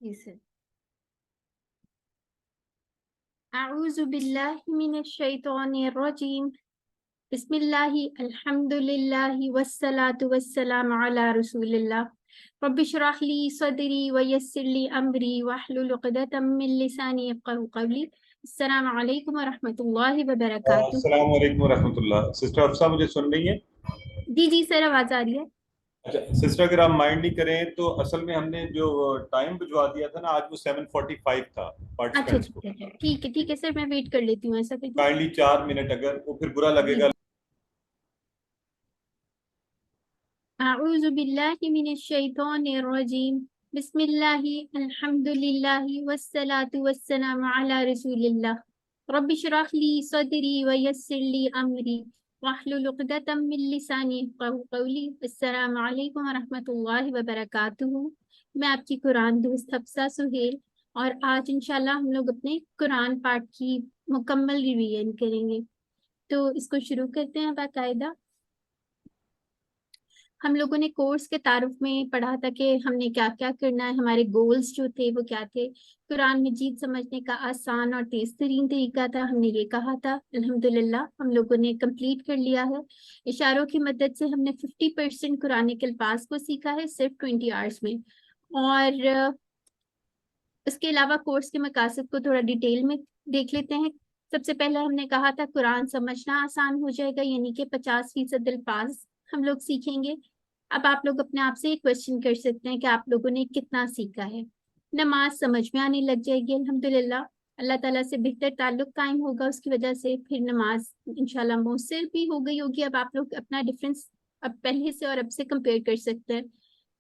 جی سر. اعوذ باللہ من الشیطان الرجیم. بسم اللہ الحمد للہ والصلاة والسلام علی رسول اللہ رب اشرح لی صدری ویسر لی امری واحلل عقدۃ من لسانی یفقہوا قولی. السلام علیکم ورحمۃ اللہ وبرکاتہ. السلام علیکم ورحمۃ اللہ. سسٹر افسا مجھے سن رہی ہیں؟ جی سر آواز آ رہی ہے. اچھا سسٹر، اگر آپ مائنڈ نہیں کریں تو اصل میں ہم نے جو ٹائم بھجوا دیا تھا نا آج، وہ 7:45 تھا اچھا پارٹیسپینٹس کو. ٹھیک ہے سر، میں ویٹ کر لیتی ہوں. ایسا کچھ کائنڈلی 4 منٹ، اگر وہ پھر برا لگے گا. اعوذ باللہ من الشیطان الرجیم. بسم اللہ الحمد للہ والصلاة والسلام علی رسول اللہ رب اشرح لی صدری ویسر لی امری واحلل عقدۃ من لسانی یفقہوا قولی. السلام علیکم ورحمۃ اللہ وبرکاتہ. میں آپ کی قرآن دوست حفصہ سہیل، اور آج انشاءاللہ ہم لوگ اپنے قرآن پاٹ کی مکمل ریویژن کریں گے. تو اس کو شروع کرتے ہیں باقاعدہ. ہم لوگوں نے کورس کے تعارف میں پڑھا تھا کہ ہم نے کیا کیا کرنا ہے، ہمارے گولز جو تھے وہ کیا تھے. قرآن مجید سمجھنے کا آسان اور تیز ترین طریقہ تھا، ہم نے یہ کہا تھا. الحمدللہ ہم لوگوں نے کمپلیٹ کر لیا ہے. اشاروں کی مدد سے ہم نے 50% قرآنک الفاظ کو سیکھا ہے صرف 20 آورس میں. اور اس کے علاوہ کورس کے مقاصد کو تھوڑا ڈیٹیل میں دیکھ لیتے ہیں. سب سے پہلے ہم نے کہا تھا قرآن سمجھنا آسان ہو جائے گا، یعنی کہ 50% الفاظ ہم لوگ سیکھیں گے. اب آپ لوگ اپنے آپ سے ایک کوشچن کر سکتے ہیں کہ آپ لوگوں نے کتنا سیکھا ہے. نماز سمجھ میں آنے لگ جائے گی الحمدللہ. اللہ تعالیٰ سے بہتر تعلق قائم ہوگا اس کی وجہ سے. پھر نماز انشاءاللہ مؤثر بھی ہو گئی ہوگی. اب آپ لوگ اپنا ڈفرینس اب پہلے سے اور اب سے کمپیئر کر سکتے ہیں.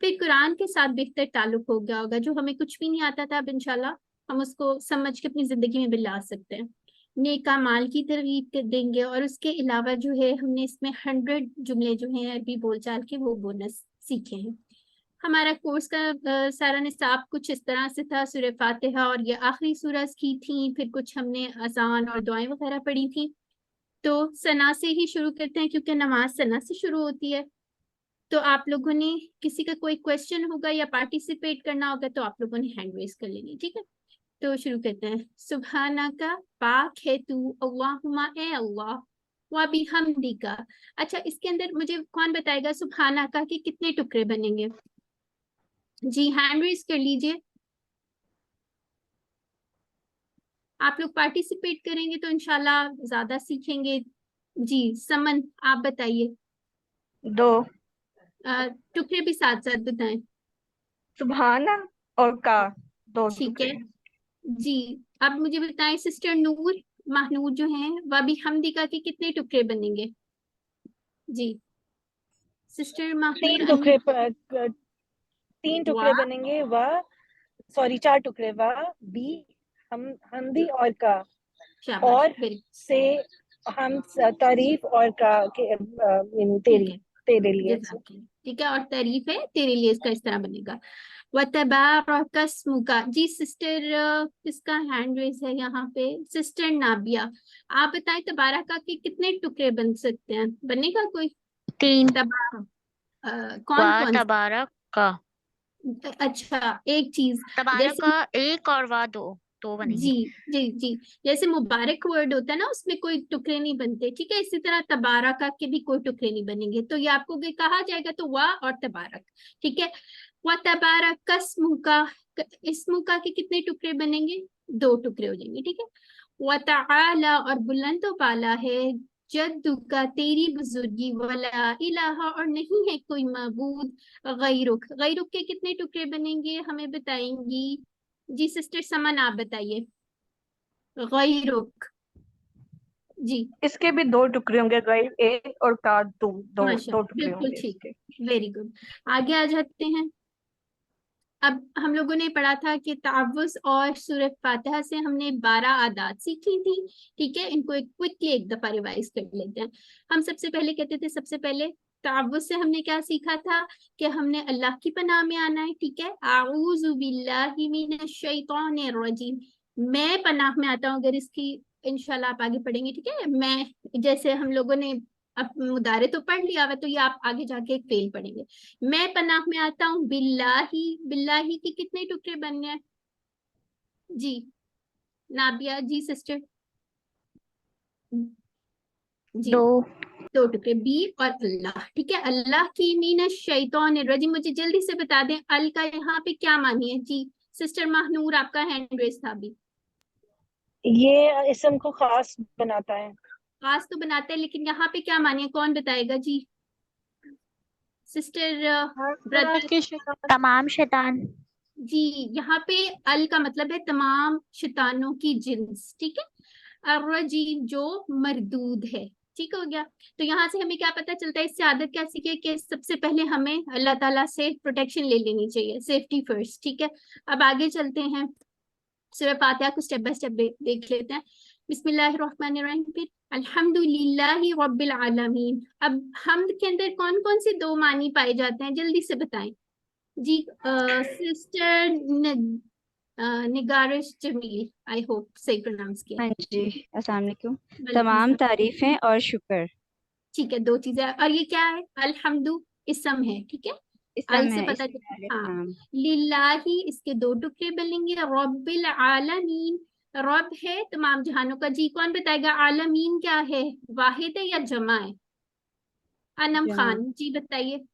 پھر قرآن کے ساتھ بہتر تعلق ہو گیا ہوگا. جو ہمیں کچھ بھی نہیں آتا تھا اب انشاءاللہ ہم اس کو سمجھ کے اپنی زندگی میں بھی لا سکتے ہیں. نیک اعمال کی ترغیب دیں گے، اور اس کے علاوہ جو ہے ہم نے اس میں 100 جملے جو ہیں عربی بول چال کے وہ بونس سیکھے ہیں. ہمارا کورس کا سارا نصاب کچھ اس طرح سے تھا. سورہ فاتحہ اور یہ آخری سورہ کی تھیں، پھر کچھ ہم نے اذان اور دعائیں وغیرہ پڑھی تھیں. تو ثنا سے ہی شروع کرتے ہیں کیونکہ نماز ثنا سے شروع ہوتی ہے. تو آپ لوگوں نے کسی کا کوئی کوشچن ہوگا یا پارٹیسپیٹ کرنا ہوگا تو آپ لوگوں نے ہینڈ ریز کر لینی، ٹھیک ہے. تو شروع کرتے ہیں. سبحانہ کا، پاک ہے تو، اللہم اے اللہ، وبحمدک. اچھا اس کے اندر مجھے کون بتائے گا سبحانہ کا کہ کتنے ٹکڑے بنیں گے؟ جی ہینڈ ریز کر لیجئے. آپ لوگ پارٹیسپیٹ کریں گے تو انشاءاللہ زیادہ سیکھیں گے. جی سمن آپ بتائیے. 2. ٹکڑے بھی ساتھ ساتھ بتائیں. سبحانہ اور کا 2 ٹھیک ہے. ٹکڑے. جی اب مجھے بتائیں سسٹر نور مہنور جو ہیں وبحمدک کے کتنے ٹکڑے بنیں گے؟ جی سسٹر مہنور 3 ٹکڑے بنیں گے. 4 ٹکڑے. بی حمدی اور کا، اور سے ہم تعریف اور کا تیرے لیے. ٹھیک ہے، اور تعریف ہے تیرے لیے، اس کا اس طرح بنے گا. وَتَبَارَكَ اسْمُكَ. جی سسٹر کس کا ہینڈ ریز ہے یہاں پہ؟ سسٹر نابیہ. آپ بتائیں تبارکہ کے کتنے ٹکڑے بن سکتے ہیں؟ بنے گا کوئی؟ 3. کون تبارک کا. اچھا ایک چیز تبارک کا 1 اور 2 بنیں گے. جی جیسے مبارک ورڈ ہوتا ہے نا اس میں کوئی ٹکڑے نہیں بنتے، ٹھیک ہے. اسی طرح تبارکہ کے بھی کوئی ٹکڑے نہیں بنیں گے. تو یہ آپ کو کہا جائے گا تو وا اور تبارک، ٹھیک ہے. وَتَبَارَكَ اسْمُكَ. اسمُکا کے کتنے ٹکڑے بنیں گے؟ 2 ٹکڑے ہو جائیں گے، ٹھیک ہے. وَتَعَالَى اور بلند و بالا ہے. جدک تیری بزرگی. وَلَا الہ اور نہیں ہے کوئی معبود. غیرک. غیرک کے کتنے ٹکڑے بنیں گے ہمیں بتائیں گی. جی سسٹر سمن آپ بتائیے. غیرک. جی اس کے بھی 2 ٹکڑے ہوں گے. غیر 1 اور کا 2 ماشاء ٹکڑے ہوں بالکل گے. ٹھیک ہے، ویری گڈ. آگے آ جاتے ہیں. اب ہم لوگوں نے پڑھا تھا کہ تعوذ اور سورہ فاتحہ سے ہم نے 12 عادات سیکھی تھی، ٹھیک ہے. ان کو کوئکلی ایک دفعہ ریوائز کر لیتے ہیں. ہم سب سے پہلے کہتے تھے، سب سے پہلے تعوذ سے ہم نے کیا سیکھا تھا کہ ہم نے اللہ کی پناہ میں آنا ہے، ٹھیک ہے. اعوذ باللہ من الشیطان الرجیم. میں پناہ میں آتا ہوں. اگر اس کی انشاءاللہ آپ آگے پڑھیں گے، ٹھیک ہے. میں جیسے ہم لوگوں نے अब मुदारे तो पढ़ लिया हुआ, तो ये आप आगे जाके एक फेल पढ़ेंगे। मैं पनाह में आता हूँ बिल्लाही, बिल्लाही के कितने टुकड़े बनने हैं जी? नाबिया जी सिस्टर जी, 2 दो टुकड़े, बी और अल्लाह, ठीक है। अल्लाह की मीन शैतान रजीम, मुझे जल्दी से बता दें अल का यहाँ पे क्या मानी है जी? सिस्टर महनूर आपका हैंड रेस था अभी। ये इसम को खास बनाता है। खास तो बनाते हैं, लेकिन यहाँ पे क्या मानिए, कौन बताएगा जी? Sister brother. तमाम शैतान। जी, यहाँ पे अल का मतलब है तमाम शैतानों की जिन्स, ठीक है। अर्रजीम जो मरदूद है, ठीक हो गया। तो यहाँ से हमें क्या पता चलता है, इससे आदत क्या सीखे कि सबसे पहले हमें अल्लाह ताला से प्रोटेक्शन ले लेनी चाहिए, सेफ्टी फर्स्ट, ठीक है। अब आगे चलते हैं, सूरह फातिहा को स्टेप बाय स्टेप देख लेते हैं। बिस्मिल्लाहिर्रहमानिर्रहीम, फिर अल्हम्दुलिल्लाहि रब्बिल आलमीन। अब हम्द के अंदर कौन कौन से दो मानी पाए जाते हैं, जल्दी से बताएं जी। सिस्टर निगारिश जमील, आई होप सही प्रोनाउंस किया। हाँ जी, अस्सलाम वालेकुम। तमाम तारीफें और शुक्र। ठीक है, दो चीजें। और ये क्या है? अल्हम्दु इसम है, ठीक है। अल से पता चलता, हाँ। लिल्लाही इसके दो टुकड़े बनेंगे। रब्बिल आलमीन, रब है तमाम जहानों का जी, कौन बताएगा आलमीन क्या है, वाहिद है या जमा है? अनम खान जी बताइए।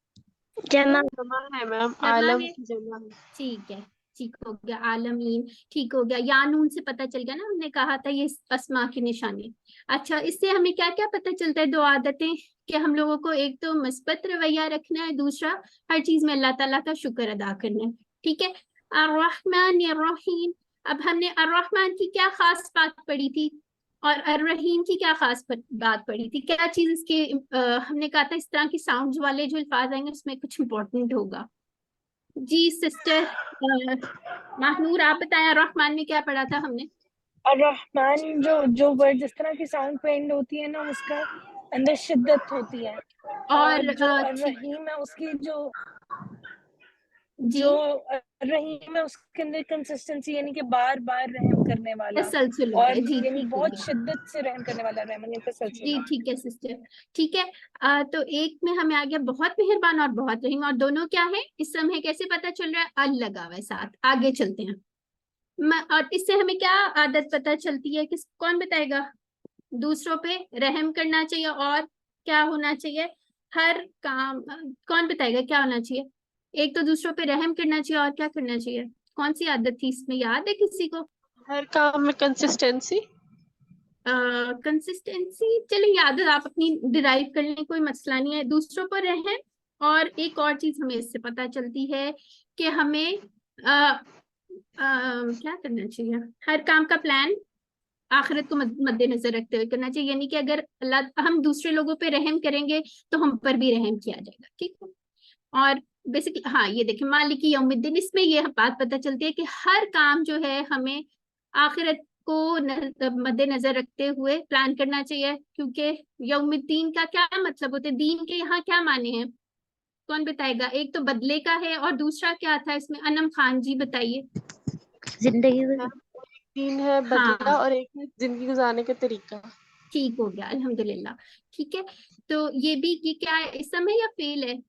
जमा है मैम, जमा आलम है, जमा है। ठीक है, ठीक हो गया। आलमीन ठीक हो गया। या नून से पता चल गया ना, हमने कहा था ये अस्मा की निशानी। अच्छा, इससे हमें क्या क्या पता चलता है? दो आदतें कि हम लोगों को एक तो मुस्बत रवैया रखना है, दूसरा हर चीज में अल्लाह ताला का शुक्र अदा करना है, ठीक है। अर्रहमान अर्रहीम, अब हमने अर्रहमान की क्या खास बात पढ़ी थी और अर्रहीम की क्या खास बात पढ़ी थी? क्या चीज इसके हमने कहा था इस तरह की साउंड वाले जो अल्फाज आएंगे उसमें कुछ इंपॉर्टेंट होगा जी। सिस्टर महनूर आप बताएं, रहमान में क्या पढ़ा था हमने? और रहमान जो वर्ड जिस तरह की साउंड पे एंड होती है ना, उसका अंदर शिद्दत होती है। और जो रहीम है उसकी जो रहीम है उसके अंदर कंसिस्टेंसी, यानी कि बार बार रहम करने वाला, और यानी बहुत शिद्दत से रहम करने वाला रहमान जी, ठीक है सिस्टर, ठीक है। तो एक में हमें आ गया बहुत मेहरबान और बहुत रहीम, और दोनों क्या है इसम है, कैसे पता चल रहा है? अल लगा हुआ है साथ। आगे चलते हैं, और इससे हमें क्या आदत पता चलती है, किस कौन बताएगा? दूसरों पे रहम करना चाहिए, और क्या होना चाहिए? हर काम, कौन बताएगा क्या होना चाहिए? एक तो दूसरों पे रहम करना चाहिए, और क्या करना चाहिए? कौन सी आदत थी इसमें, याद है किसी को? हर काम में कंसिस्टेंसी। कंसिस्टेंसी चलिए याद है, आप अपनी डिराइव कर लें, कोई मसला नहीं है। दूसरों पर रहम, और एक और चीज हमें इससे पता चलती है कि हमें क्या करना चाहिए? हर काम का प्लान आखिरत को मद्देनजर रखते हुए करना चाहिए, यानी कि अगर अल्लाह हम दूसरे लोगों पे रहम करेंगे तो हम पर भी रहम किया जाएगा, ठीक है। और बेसिकली हाँ, ये देखिए मालिकी यौमिद्दीन, इसमें ये बात पता चलती है कि हर काम जो है हमें आखिरत को मद्देनजर रखते हुए प्लान करना चाहिए, क्योंकि यौमिद्दीन का क्या मतलब होता है? दीन के यहाँ क्या माने हैं, कौन बताएगा? एक तो बदले का है, और दूसरा क्या था इसमें? अनम खान जी बताइए। जिंदगी तीन है बदला, हाँ, और एक है जिंदगी गुजारने का तरीका। ठीक हो गया, अल्हम्दुलिल्लाह, ठीक है। तो ये भी, ये क्या है, इसम है या फेल है?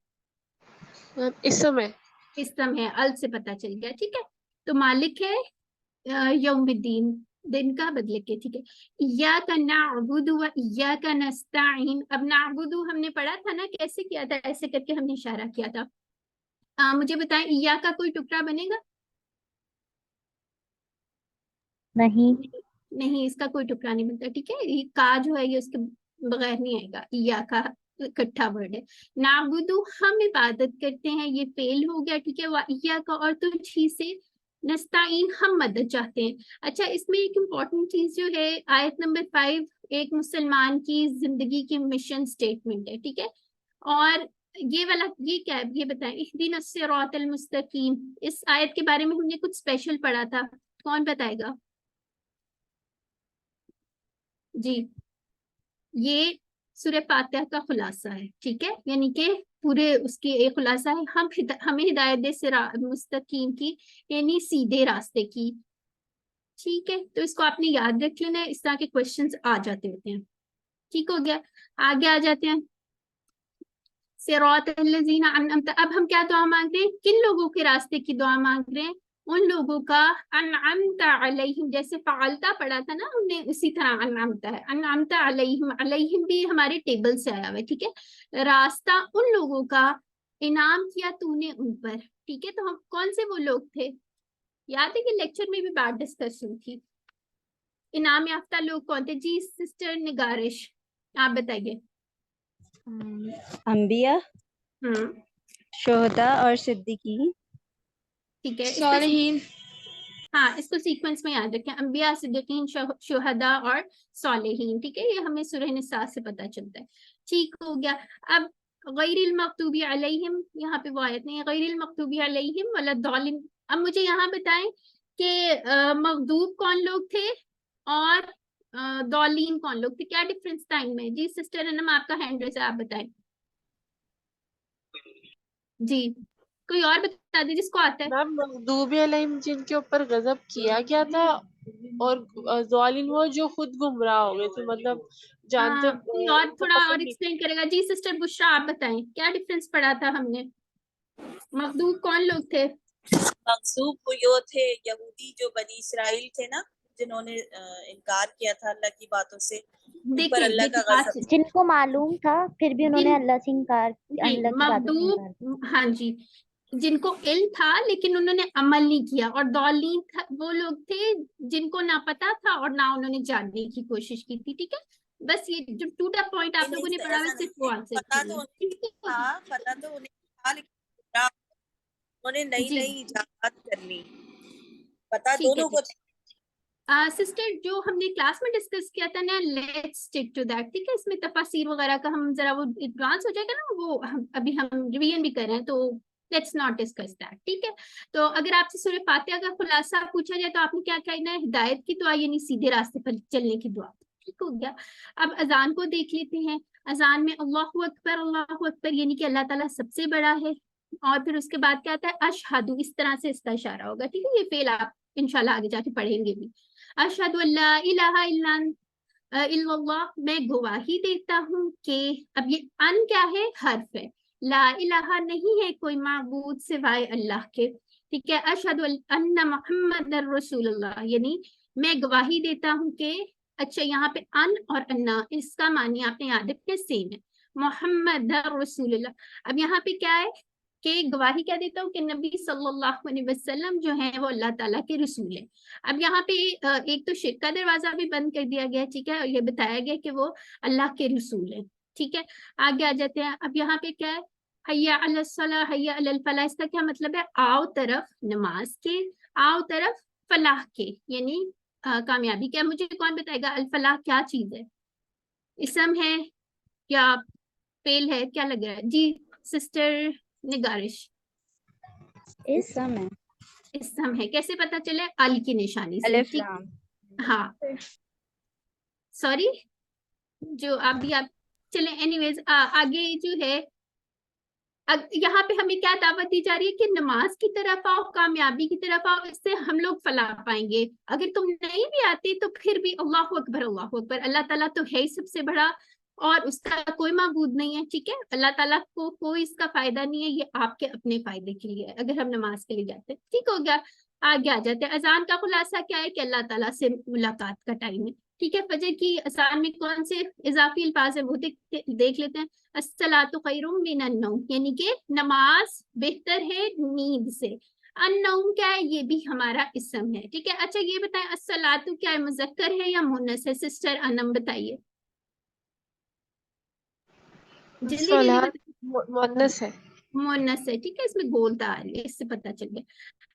इसम है। इसम है, अल से पता चल गया, ठीक है। तो मालिक है यौमिद्दीन, दिन का बदले के, ठीक है। इय्याका नअबुदु व इय्याका नस्तईन। अब नअबुदु हमने पढ़ा था ना, कैसे किया था? ऐसे करके हमने इशारा किया था। मुझे बताएं, इय्याका कोई टुकड़ा बनेगा? नहीं। नहीं, इसका कोई टुकड़ा नहीं बनता, ठीक है। ये का जो है ये उसके बगैर नहीं आएगा, इय्याका इकट्ठा वर्ड है। नाबुदु हम इबादत करते हैं, ये फेल हो गया, ठीक है। व इय्याका और तुझ ही से नस्ताइन हम मदद चाहते हैं। अच्छा, इसमें एक इम्पॉर्टेंट चीज जो है, आयत नंबर 5 एक मुसलमान की जिंदगी की मिशन स्टेटमेंट है, ठीक है। और ये वाला ये क्या है, ये बताएं। इहदिनस सिरातल मुस्तकीम, इस आयत के बारे में हमने कुछ स्पेशल पढ़ा था, कौन बताएगा जी? ये सूरह फातिहा का खुलासा है, ठीक है, यानी कि पूरे उसकी एक खुलासा है। हमें हिदायत दे मुस्तकीम की, यानी सीधे रास्ते की, ठीक है। तो इसको आपने याद रख लेना है, इस तरह के क्वेश्चंस आ जाते होते हैं, ठीक हो गया, आगे आ जाते हैं। सिरात अल्लज़ीना अनअमता, अब हम क्या दुआ मांग रहे हैं, किन लोगों के रास्ते की दुआ मांग रहे हैं, उन लोगों का। अनअमता अलैहिम, जैसे फालता पढ़ा था ना हमने, उसी तरह अनअमता है। अनअमता अलैहिम, अलैहिम भी हमारे टेबल से आया हुआ है, ठीक है। रास्ता उन लोगों का, इनाम किया तूने उन पर, ठीक है। तो हम कौन से वो लोग थे, याद है कि लेक्चर में भी बात डिस्कस हुई थी, इनाम याफ्ता लोग कौन थे जी। सिस्टर निगारिश आप बताइए। अंबिया, शुहदा और सिद्दीकीन। ठीक है, सालिहीन। हाँ, इसको सीक्वेंस में याद रखें, अंबिया, सिद्दीकीन, शुहदा और सालिहीन, ठीक है। ये हमें सूरह निसा से पता चलता है, ठीक हो गया। अब गैरिल मग़दूबी अलैहिम, यहाँ पे वो आयत नहीं है, गैरिल मग़दूबी अलैहिम वलद्दालिन। अब मुझे यहाँ बताएं कि मग़दूब कौन लोग थे और दौलीन कौन लोग थे, क्या डिफरेंस था इनमें जी। सिस्टर अनम आपका हैंड रेज़ है, आप बताएं जी, कोई और बता दे जिसको आता है। मैम मग़दूबी अलैहिम जिनके ऊपर गजब किया गया था, और ज़ालिम वो जो खुद गुमराह हो गए थे, मतलब जानते कोई और थोड़ा और एक्सप्लेन करेगा जी। सिस्टर बुशरा आप बताएं क्या डिफरेंस पढ़ा था हमने, मखदूब कौन लोग थे। मखजूब वो थे यहूदी जो बनी इसराइल थे ना, जिन्होंने इनकार किया था अल्लाह की बातों से, उन पर अल्लाह का गज़ब। जिनको मालूम था फिर भी उन्होंने अल्लाह से इनकार, अल्लाह की बातों से इनकार किया। मखदूब, हाँ जी, जिनको इल्म था लेकिन उन्होंने अमल नहीं किया। और दौलीन वो लोग थे जिनको ना पता था और ना उन्होंने जानने की कोशिश की थी, ठीक है। बस ये जो टूटा पॉइंट आप लोगों ने पढ़ा है सिर्फ वो आंसर पता तो उन्हें था, पता तो उन्हें था, लेकिन उन्होंने नई नई इजाद करनी, पता दोनों को। सिस्टर जो हमने क्लास में डिस्कस किया था ना, लेट्स स्टिक टू दैट, ठीक है। इसमें तफासीर वगैरह का हम जरा वो एडवांस हो जाएगा ना, वो अभी हम रिवीजन भी कर रहे हैं, तो लेट्स नॉट डिस्कस दैट, ठीक है। तो अगर आपसे सूरह फातिहा का खुलासा पूछा जाए तो आपने क्या कहना है, हिदायत की दुआ यानी सीधे रास्ते पर चलने की दुआ, ठीक हो गया। अब अजान को देख लेते हैं। अजान में अल्लाहु अकबर यानी कि अल्लाह ताला सबसे बड़ा है, और फिर उसके बाद क्या आता है, अशहदु, इस तरह से इसका इशारा होगा, ठीक है। ये फेल आप इंशाल्लाह आगे जाके पढ़ेंगे भी। अशहदु अल्ला इलाहा इल्लल्लाह, मैं गवाही देता हूँ कि, अब ये अन क्या है, हर्फ है। ला इलाहा, नहीं है कोई माबूद सिवाय अल्लाह के, ठीक है। अशहदु अन्ना मुहम्मदर रसूलुल्लाह, यानी मैं गवाही देता हूँ कि, अच्छा यहाँ पे अन और अन्ना इसका मानी आपने याद रखना सेम है, मुहम्मदर रसूलुल्लाह। अब यहाँ पे क्या है कि गवाही क्या देता हूँ कि नबी सल्लल्लाहु अलैहि वसल्लम जो है वो अल्लाह ताला के रसूल है। अब यहाँ पे एक तो शिर्क का दरवाजा भी बंद कर दिया गया, ठीक है, और ये बताया गया कि वो अल्लाह के रसूल है, ठीक है। आगे आ जाते हैं। अब यहाँ पे क्या है, हय्या अलस सलाह हय्या अलल फलाह, इसका क्या मतलब है, आओ तरफ नमाज के, आओ तरफ फलाह के, यानी कामयाबी। क्या मुझे कौन बताएगा अल फलाह क्या चीज है, इसम है या फेल है, क्या लग रहा है जी। सिस्टर निगारिश इसम है, इसम है, कैसे पता चले, अल की निशानी से, अलिफ ठीक। लाम। हाँ सॉरी, जो आप भी आप चले, एनीवेज आगे जो है, यहाँ पे हमें क्या दावत दी जा रही है कि नमाज की तरफ आओ, कामयाबी की तरफ आओ, इससे हम लोग फलाह पाएंगे। अगर तुम नहीं भी आते तो फिर भी अल्लाहु अकबर, अल्लाह ताला तो है ही सबसे बड़ा और उसका कोई माबूद नहीं है, ठीक है। अल्लाह ताला को कोई इसका फायदा नहीं है, ये आपके अपने फायदे के लिए है अगर हम नमाज के लिए जाते हैं, ठीक हो गया। आगे आ जाते हैं। अजान का खुलासा क्या है कि अल्लाह ताला से मुलाकात का टाइम है, ठीक है। फजर की अजान में कौन से इजाफी अल्फाज है वो देख लेते हैं। अस्सलातु खैरुम मिनन नौम, यानी कि नमाज बेहतर है नींद से। अन्नौम क्या है, ये भी हमारा इसम है, ठीक है। अच्छा ये बताएं अस्सलातु क्या है, मुजक्कर है या मुन्नस है, सिस्टर अनम बताइए जल्दी। मुन्नस है, मुन्नस है, ठीक है, इसमें गोलता आ रही है, इससे पता चल गया।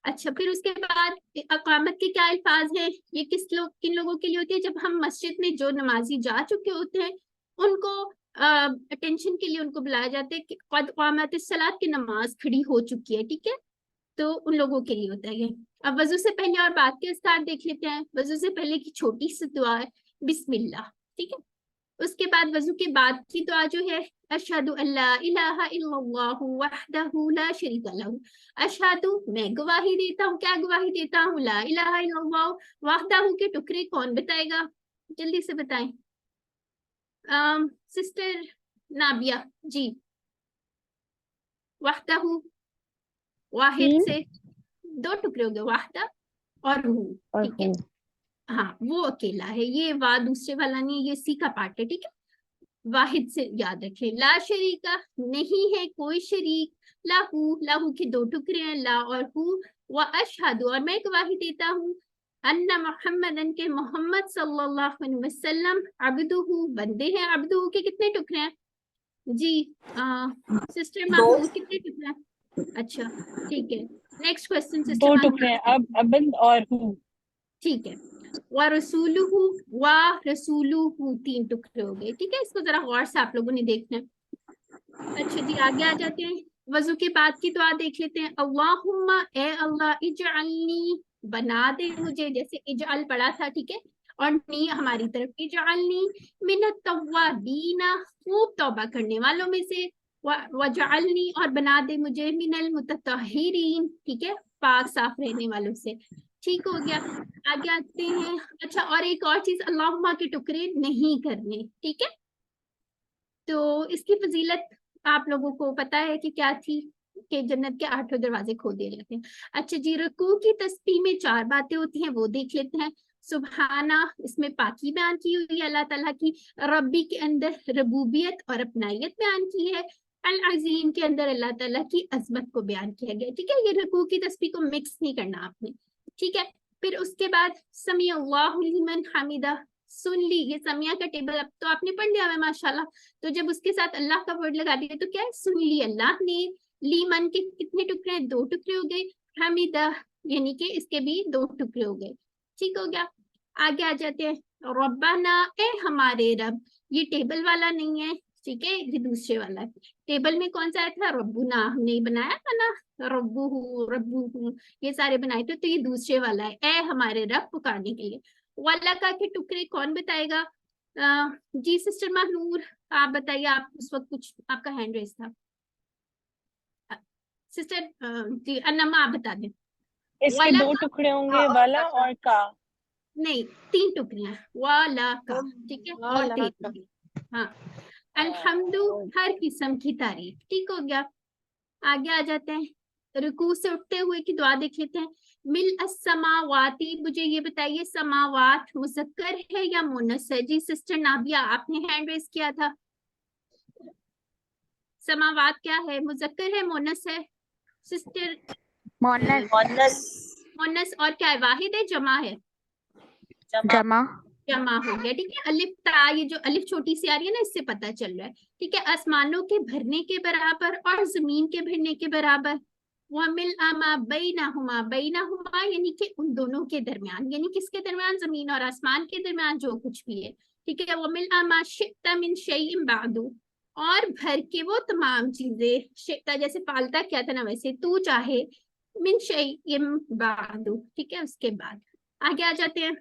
अच्छा फिर उसके बाद अकामत के क्या अल्फाज हैं, ये किन लोगों के लिए होती है, जब हम मस्जिद में जो नमाजी जा चुके होते हैं उनको अटेंशन के लिए उनको बुलाया जाता है कि क़द क़ामत सलात की नमाज खड़ी हो चुकी है, ठीक है, तो उन लोगों के लिए होता है ये। अब वजू से पहले और बाद के अस्कार देख लेते हैं। वजू से पहले की छोटी सी दुआ है बिस्मिल्लाह, ठीक है। उसके बाद वजू के बाद की दुआ जो है, अशहदु अल्ला इलाहा इल्लल्लाहु वहदहु ला शरीका लहू, अशहदु मैं गवाही देता हूँ, क्या गवाही देता हूँ, ला इलाहा इल्लल्लाहु वहदहु के टुकड़े कौन बताएगा, जल्दी से बताएं। सिस्टर नाबिया जी, वहदहू, वाहिद से 2 टुकड़े हो गए, वाहदा और हू, ठीक है, हाँ वो अकेला है, ये वाह दूसरे वाला नहीं, ये सी का पार्ट है, ठीक है। वाहिद से याद रखें, ला शरीका, नहीं है कोई शरीक, लाहू, लाहू के 2 टुकड़े हैं, ला और हू, व अशहदु, और मैं गवाही देता हूँ, अन्ना मुहम्मदन के मोहम्मद सल्लल्लाहु अलैहि वसल्लम, अब्दुहू, बंदे हैं, अब्दुहू के कितने टुकड़े हैं जी? सिस्टर महमूद कितने टुकड़े हैं? अच्छा ठीक है, नेक्स्ट क्वेश्चन सिस्टर 2 टुकड़े हैं, अब अबन और हूँ, ठीक है। व रसूलुहु, व रसूलुहु 3 टुकड़े हो गए, ठीक है, इसको जरा गौर से आप लोगों ने देखना है। अच्छा जी आगे आ जाते हैं, वजू के बाद की दुआ देख लेते हैं। अल्लाहुम्मा, ए अल्लाह, इजअलनी, बना दे मुझे, जैसे इजअल पढ़ा था, ठीक है, और नी हमारी तरफ, इजअलनी मिनत तव्वाबीना, खूब तौबा करने वालों में से, वजअलनी, और बना दे मुझे मिनल मुतत्तहिरीन, ठीक है, पाक साफ रहने वालों से, ठीक हो गया। आगे आते हैं। अच्छा और एक और चीज, अल्लाहुम्मा के टुकड़े नहीं करने, ठीक है, तो इसकी फजीलत आप लोगों को पता है कि क्या थी, कि जन्नत के 8 दरवाजे खोल दिए जाते हैं। अच्छा जी, रुकू की तस्बीह में 4 बातें होती हैं, वो देख लेते हैं। सुबहाना, इसमें पाकी बयान की हुई है अल्लाह ताला की, रब्बी के अंदर रबूबियत और अपनाइयत बयान की है, अल अजीम के अंदर अल्लाह ताला की अजमत को बयान किया गया, ठीक है। ये रुकू की तस्बीह को मिक्स नहीं करना आपने, ठीक है। फिर उसके बाद समी अल्लाहु लिमन हमीदा, सुन ली, ये समिया का टेबल अब तो आपने पढ़ लिया है माशाल्लाह, तो जब उसके साथ अल्लाह का वर्ड लगा दिया तो क्या है, सुन ली अल्लाह ने। लीमन के कितने टुकड़े हैं, 2 टुकड़े हो गए। हमीदा यानी कि इसके भी 2 टुकड़े हो गए, ठीक हो गया। आगे आ जाते हैं, रब्बाना, ए हमारे रब, ये टेबल वाला नहीं है, ठीक है, ये दूसरे वाला है। टेबल में कौन सा आया था, रब्बुना, हमने बनाया था ना, रब्बुहु, रब्बुहु, ये सारे बनाए थे, तो ये दूसरे वाला है, ए हमारे रब पुकारने के लिए। वल्लाका के टुकड़े कौन बताएगा? जी सिस्टर महनूर आप बताइए, आप उस वक्त कुछ आपका हैंड रेस था। सिस्टर जी अन्नमा आप बता दें। इसके 2 टुकड़े होंगे, वाला और का, नहीं 3 टुकड़े हैं, वाला का, ठीक है, और 3, हाँ। अल्हम्दु, हर किस्म की तारीफ, ठीक हो गया। आगे आ जाते हैं, रुकू से उठते हुए की दुआ देख लेते हैं। मिल अस्समावाती, मुझे ये बताइए समावात मुज़क्कर है या मुन्नस है? जी सिस्टर नाबिया आपने हैंड रेस किया था, समावात क्या है, मुज़क्कर है मुन्नस है? सिस्टर मुन्नस, और क्या है, वाहिद है जमा है? जमा जमा हो गया, ठीक है। अलिफ ता, ये जो अलिफ छोटी सी आ रही है ना, इससे पता चल रहा है, ठीक है। आसमानों के भरने के बराबर और जमीन के भरने के बराबर। वमिल आमा बैनहुमा, बैनहुमा यानी कि उन दोनों के दरमियान, यानी किसके दरमियान, जमीन और आसमान के दरमियान जो कुछ भी है, ठीक है। वमिल आमा शिता मिन शैइन बादू, और भर के वो तमाम चीजें, शिता जैसे पालता क्या था ना, वैसे तू चाहे, मिन शैइन बादू, ठीक है। उसके बाद आगे आ जाते हैं।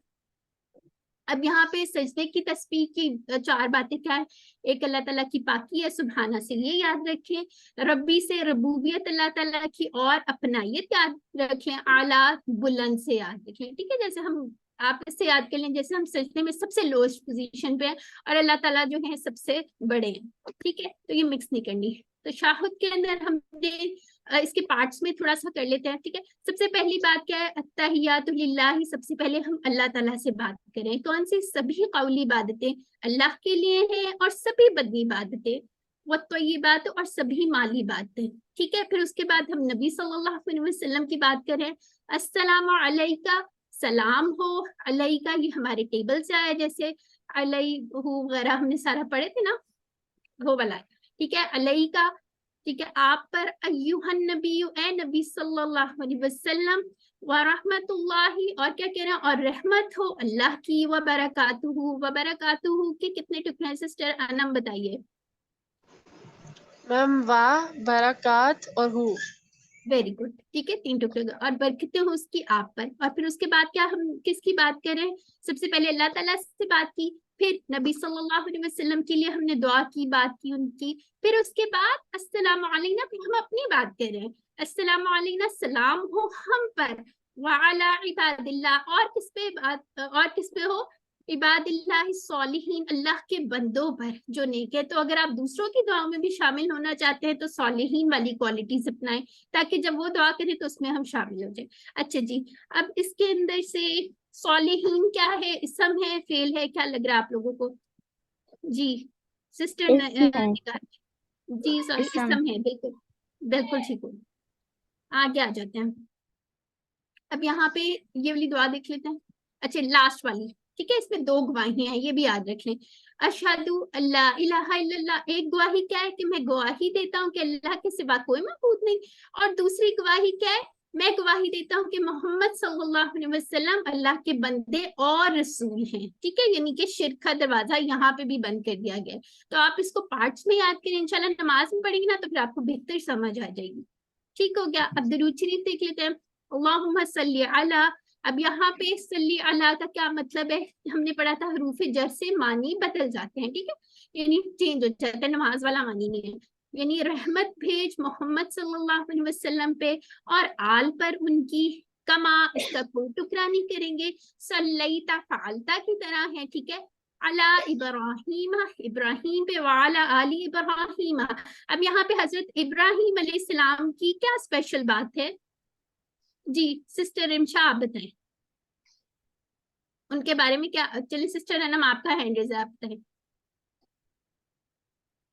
अब यहाँ पे सजदे की तस्बीह की 4 बातें क्या है, एक अल्लाह ताला की पाकी है, सुबहाना से ये याद रखें, रब्बी से रबूबियत अल्लाह ताला की, और अपनायत याद रखें, आला बुलंद से याद रखें, ठीक है। जैसे हम आप इससे याद कर लें, जैसे हम सजदे में सबसे लोएस्ट पोजीशन पे हैं और अल्लाह ताला जो है सबसे बड़े हैं, ठीक है, तो ये मिक्स नहीं करनी। तो शाहुद के अंदर हमने इसके पार्ट्स में थोड़ा सा कर लेते हैं, ठीक है। सबसे पहली बात क्या है, अत्तहियातु लिल्लाहि, सबसे पहले हम अल्लाह ताला से बात करें, कौन सी, सभी कौली इबादतें अल्लाह के लिए हैं, और सभी बदनी इबादतें, वो तय्यबात, और सभी माली बातें, ठीक है। फिर उसके बाद हम नबी सल्लल्लाहु अलैहि वसल्लम की बात करें, अस्सलामु अलैका, सलाम हो, अलैका ये हमारे टेबल से आया, जैसे अलैहु वगैरह हमने सारा पढ़े थे ना, वो वाला, ठीक है, अलैका, ठीक है, आप पर, अय्युहन नबी, ए नबी सल्लल्लाहु अलैहि वसल्लम, व रहमतुल्लाहि, और क्या कह रहे हैं, और रहमत हो अल्लाह की, व बरकातुहु, व बरकातुहु के कितने टुकड़े हैं सिस्टर अनम बताइए। मैम वाह, बरकात और हु, वेरी गुड, ठीक है, 3 टुकड़े, और बरकतें हो उसकी आप पर। और फिर उसके बाद क्या, हम किसकी बात करें, सबसे पहले अल्लाह ताला से बात की, फिर नबी सल्लल्लाहु अलैहि वसल्लम के लिए हमने दुआ की, बात की उनकी, फिर उसके बाद अस्सलामु अलैना, फिर हम अपनी बात करें, अस्सलामु अलैना, सलाम हो हम पर, व अला इबादिल्लाह, और किस पे बात, और किस पे हो, इबादिल्लाह सालिहीन, अल्लाह के बंदों पर जो नेक है। तो अगर आप दूसरों की दुआओं में भी शामिल होना चाहते हैं तो सालिहीन वाली क्वालिटीज अपनाएं, ताकि जब वो दुआ करें तो उसमें हम शामिल हो जाए। अच्छा जी, अब इसके अंदर से सालिहीन क्या है, इसम है, फेल है, क्या लग रहा है आप लोगों को? जी सिस्टर जी सॉरी, इसम है, बिल्कुल बिल्कुल ठीक हो। आगे आ जाते हैं। अब यहाँ पे ये वाली दुआ देख लेते हैं। अच्छा लास्ट वाली, ठीक है, इसमें 2 गवाहियां हैं, ये भी याद रख लें। अशहदु अल्ला इलाहा इल्लल्लाह, एक गवाही क्या है कि मैं गवाही देता हूँ कि अल्लाह के सिवा कोई माबूद नहीं, और दूसरी गवाही क्या है, मैं गवाही देता हूँ कि मोहम्मद सल्लल्लाहु अलैहि वसल्लम अल्लाह के बंदे और रसूल हैं। ठीक है, यानी कि शिर्क का दरवाजा यहाँ पे भी बंद कर दिया गया है। तो आप इसको पार्ट्स में याद करें, इंशाल्लाह नमाज में पढ़ेंगे ना तो फिर आपको बेहतर समझ आ जाएगी। ठीक हो गया। अब दरूद शरीफ देख लेते हैं। अल्लाहुम्मा सल्ली अला, अब यहाँ पे सल्ली अला का क्या मतलब है, हमने पढ़ा था हरूफ जर से मानी बदल जाते हैं, ठीक है, यानी चेंज हो जाता है, नमाज वाला मानी नहीं है। यानी रहमत भेज मोहम्मद सल्लल्लाहु अलैहि वसल्लम पे और आल पर उनकी, कमा इसका कोई टुकड़ा नहीं करेंगे, सल्लैता फालता की तरह है, ठीक है, अला इब्राहीम, इब्राहीम पे, वाला आली इब्राहीम। अब यहाँ पे हजरत इब्राहीम अलैहिस्सलाम की क्या स्पेशल बात है जी, सिस्टर रिमशा आप बताएं उनके बारे में क्या। चलिए सिस्टर अनम आपका हैंड रेज है, आप बताएं।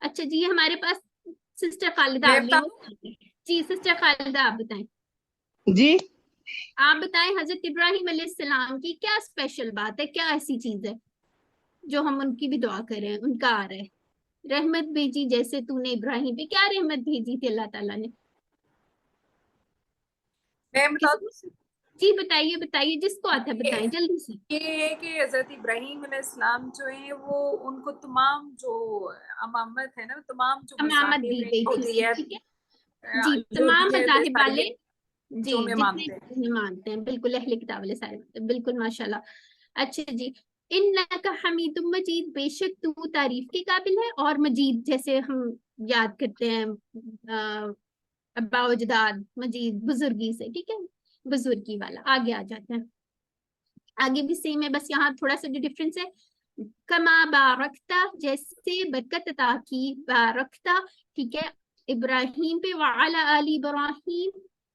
अच्छा जी, ये हमारे पास सिस्टर खालिदा आ गई जी, सिस्टर खालिदा आप बताएं जी। आप बताएं हजरत इब्राहीम अलैहिस्सलाम की क्या स्पेशल बात है, क्या ऐसी चीज है जो हम उनकी भी दुआ कर रहे हैं, उनका आ रहा है, रहमत भेजी जैसे तूने इब्राहिम पे, क्या रहमत भेजी थी अल्लाह ताला ने? मैं बता दूं? जी बताइए बताइए, जिसको आता है बताएं जल्दी से। ये है कि हजरत इब्राहीम अलैहिस्सलाम जो है वो, उनको तमाम जो अमामत है ना, तमाम जो अमामत दी गई होती है ठीक है जी, तमाम मज़ाहिब वाले जी जो में जितने मानते हैं, बिल्कुल अहले किताब वाले सारे, बिल्कुल माशाल्लाह। अच्छा जी, इन्नका हमीदुम मजीद, बेशक तू तारीफ के काबिल है और मजीद, जैसे हम याद करते हैं अब्बा-ओ-अजदाद, मजीद बुजुर्गी से, ठीक है, बुजुर्गी वाला। आगे आ जाते हैं, आगे भी सेम है, बस यहाँ थोड़ा सा जो डिफरेंस है, कमा बारकता, जैसे बरकत अता की, बारकता, ठीक है, इब्राहीम पे, वाला आली इब्राहीम,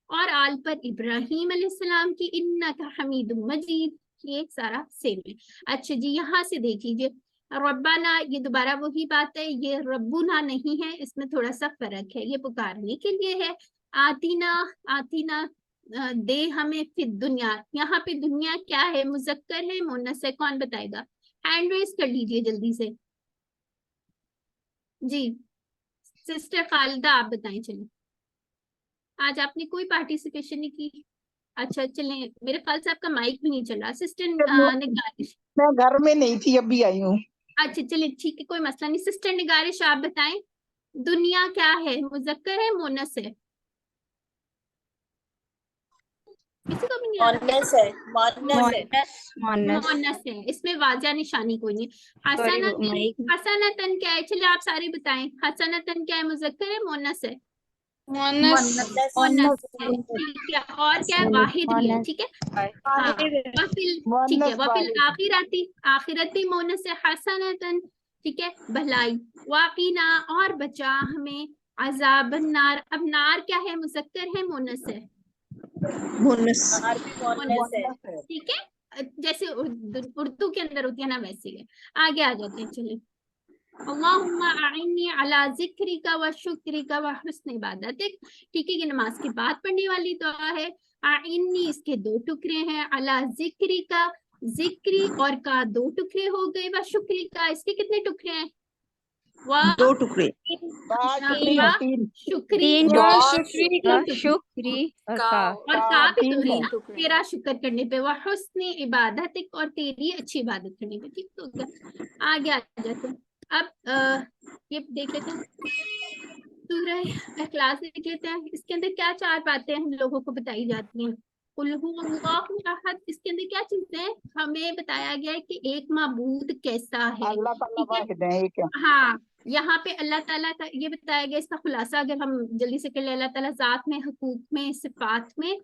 और आल पर इब्राहीम अलैहिस्सलाम की, इन्नका हमीदुम मजीद, ये सारा सेम है। अच्छा जी, यहाँ से देख लीजिए, रब्बाना, ये दोबारा वही बात है, ये रब्बुना नहीं है, इसमें थोड़ा सा फर्क है, ये पुकारने के लिए है। आतीना, आतीना दे हमें, फिर दुनिया, यहाँ पे दुनिया क्या है, मुजक्कर है मुन्नस है, कौन बताएगा? हैंड रेज कर लीजिए जल्दी से जी। सिस्टर खालिदा आप बताएं। चलिए, आज आपने कोई पार्टिसिपेशन नहीं की। अच्छा चलें, मेरे ख्याल से आपका माइक भी नहीं चला। सिस्टर निगारिश, मैं घर में नहीं थी, अभी आई हूँ। अच्छा चलिए ठीक है, कोई मसला नहीं। सिस्टर निगारिश आप बताएं, दुनिया क्या है, मुजक्कर है मुन्नस है? किसी को भी नहीं आ रहा? मुन्नस है, इसमें वाज़ा निशानी कोई नहीं। हसनतन क्या है, चलिए आप सारे बताएं, हसनतन क्या है, मुजक्कर है मुन्नस है? मुन्नस है, ठीक है, और क्या है, वाहिद भी है, ठीक है, हाँ, ठीक है, वफिल आखिरती, आखिरती मुन्नस है, हसनतन, ठीक है, भलाई, वाकीना, और बचा हमें, अज़ाब नार, अब नार क्या है, मुजक्कर है मुन्नस है? मुन्नस है, ठीक है, जैसे उर्दू के अंदर होती है ना वैसे है। आगे आ जाते हैं, चलिए, अल्लाहुम्मा अइन्नी अला ज़िक्रिका व शुक्रिका व हुस्न इबादतिक, ठीक है, ये नमाज के बाद पढ़ने वाली दुआ है। अइन्नी, इसके 2 टुकड़े हैं, अला ज़िक्रिका, ज़िक्री और का 2 टुकड़े हो गए, व शुक्रिका, इसके कितने टुकड़े हैं? 2 टुकड़े, शुक्री और का भी तो है ना, तेरा शुक्र करने पे, वह हुस्न इबादतिक, और तेरी अच्छी इबादत करने पे, ठीक तो गया। आगे आ जाते हैं। अब ये देख लेते हैं, सूरह इखलास देख लेते हैं, इसके अंदर क्या 4 बातें हम लोगों को बताई जाती हैं। कुल हुवल्लाहु अहद, इसके अंदर क्या चीजें हैं, हमें बताया गया है कि एक माबूद कैसा है, ठीक है, हाँ, यहाँ पे अल्लाह ताला का ये बताया गया, इसका खुलासा अगर हम जल्दी से कर ले, अल्लाह ताला जात में, हुकूक में, सिफात में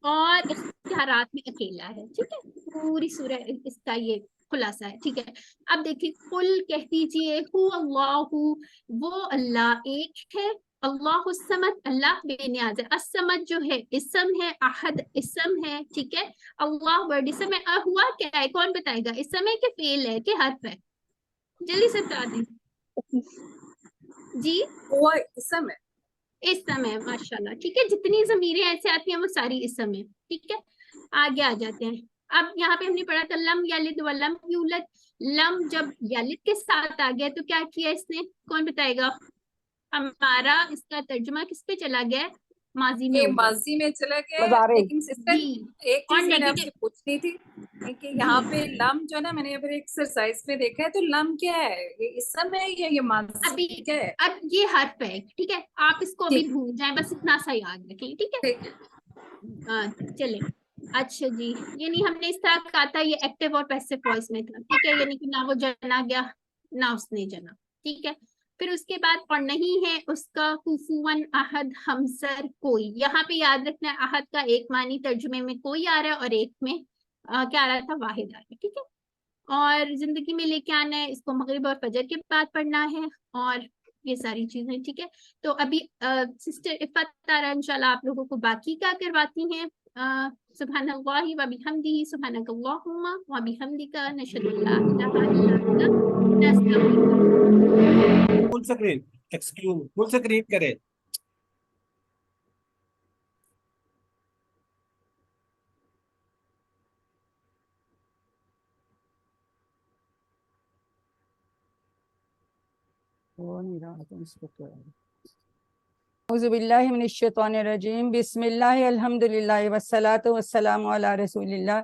और इख्तियारात में अकेला है, ठीक है, पूरी सूरह इसका ये خلاصہ ہے. ٹھیک ہے, اب دیکھیے قل کہہ دیجیے ہو اللہ, وہ اللہ ایک ہے, اللہ الصمد اللہ بے نیاز ہے, الصمد جو ہے اسم ہے, احد اسم ہے, ٹھیک ہے, اللہ ورڈ اسم ہے. ہوا کیا ہے کون بتائے گا, اسم ہے کہ فعل ہے کہ حرف ہے, جلدی سے بتا دیں جی. وہ اسم ہے, اسم ہے, ماشاءاللہ. ٹھیک ہے, جتنی ضمیریں ایسے آتی ہیں وہ ساری اسم ہے. ٹھیک ہے, آگے آ جاتے ہیں. اب یہاں پہ ہم نے پڑھا تھا لم یلد ولم یولد, لم جب یلد کے ساتھ آ گیا تو کیا کیا اس نے, کون بتائے گا. ہمارا اس کا ترجمہ کس پہ چلا گیا, ماضی میں یہ ہو گیا. ماضی میں چلا گیا. مضارع. لیکن سسٹر جی, ایک اور چیز میں نے آپ سے نیگیٹو پوچھنی تھی کہ یہاں پہ لم جو ہے نا, میں نے ابھی ایکسرسائز میں دیکھا ہے, تو لم کیا ہے, یہ اسم ہے یا یہ ماضی ابھی کیا ہے؟ اب یہ حرف ہے. ٹھیک ہے, آپ اس کو ابھی بھول جائیں, بس اتنا سا یاد رکھیں. ٹھیک ہے, ٹھیک چلے. اچھا جی, یعنی ہم نے اس طرح کہا تھا یہ ایکٹیو اور پیسو وائس میں تھا. ٹھیک ہے, یعنی کہ نہ وہ جنا گیا نہ اس نے جنا. ٹھیک ہے, پھر اس کے بعد اور نہیں ہے اس کا کفواً احد ہمسر کوئی. یہاں پہ یاد رکھنا ہے احد کا ایک معنی ترجمے میں کوئی آ رہا ہے اور ایک میں کیا آ رہا تھا, واحد آ رہا ہے. ٹھیک ہے, اور زندگی میں لے کے آنا ہے, اس کو مغرب اور فجر کے بعد پڑھنا ہے, اور یہ ساری چیزیں. ٹھیک ہے, تو ابھی سسٹر عفت تارا انشاءاللہ آپ لوگوں کو باقی کا کرواتی ہیں. سبحان اللہ و بحمدہ, سبحانک اللہم و بحمدک, نشہد ان لا الہ الا انت, نستغفرک. فل سکرین ایکسکیوز فل سکرین کرے. اعوذ باللہ من الشیطان الرجیم, بسم اللہ الحمدللہ والصلاة والسلام علی رسول اللہ.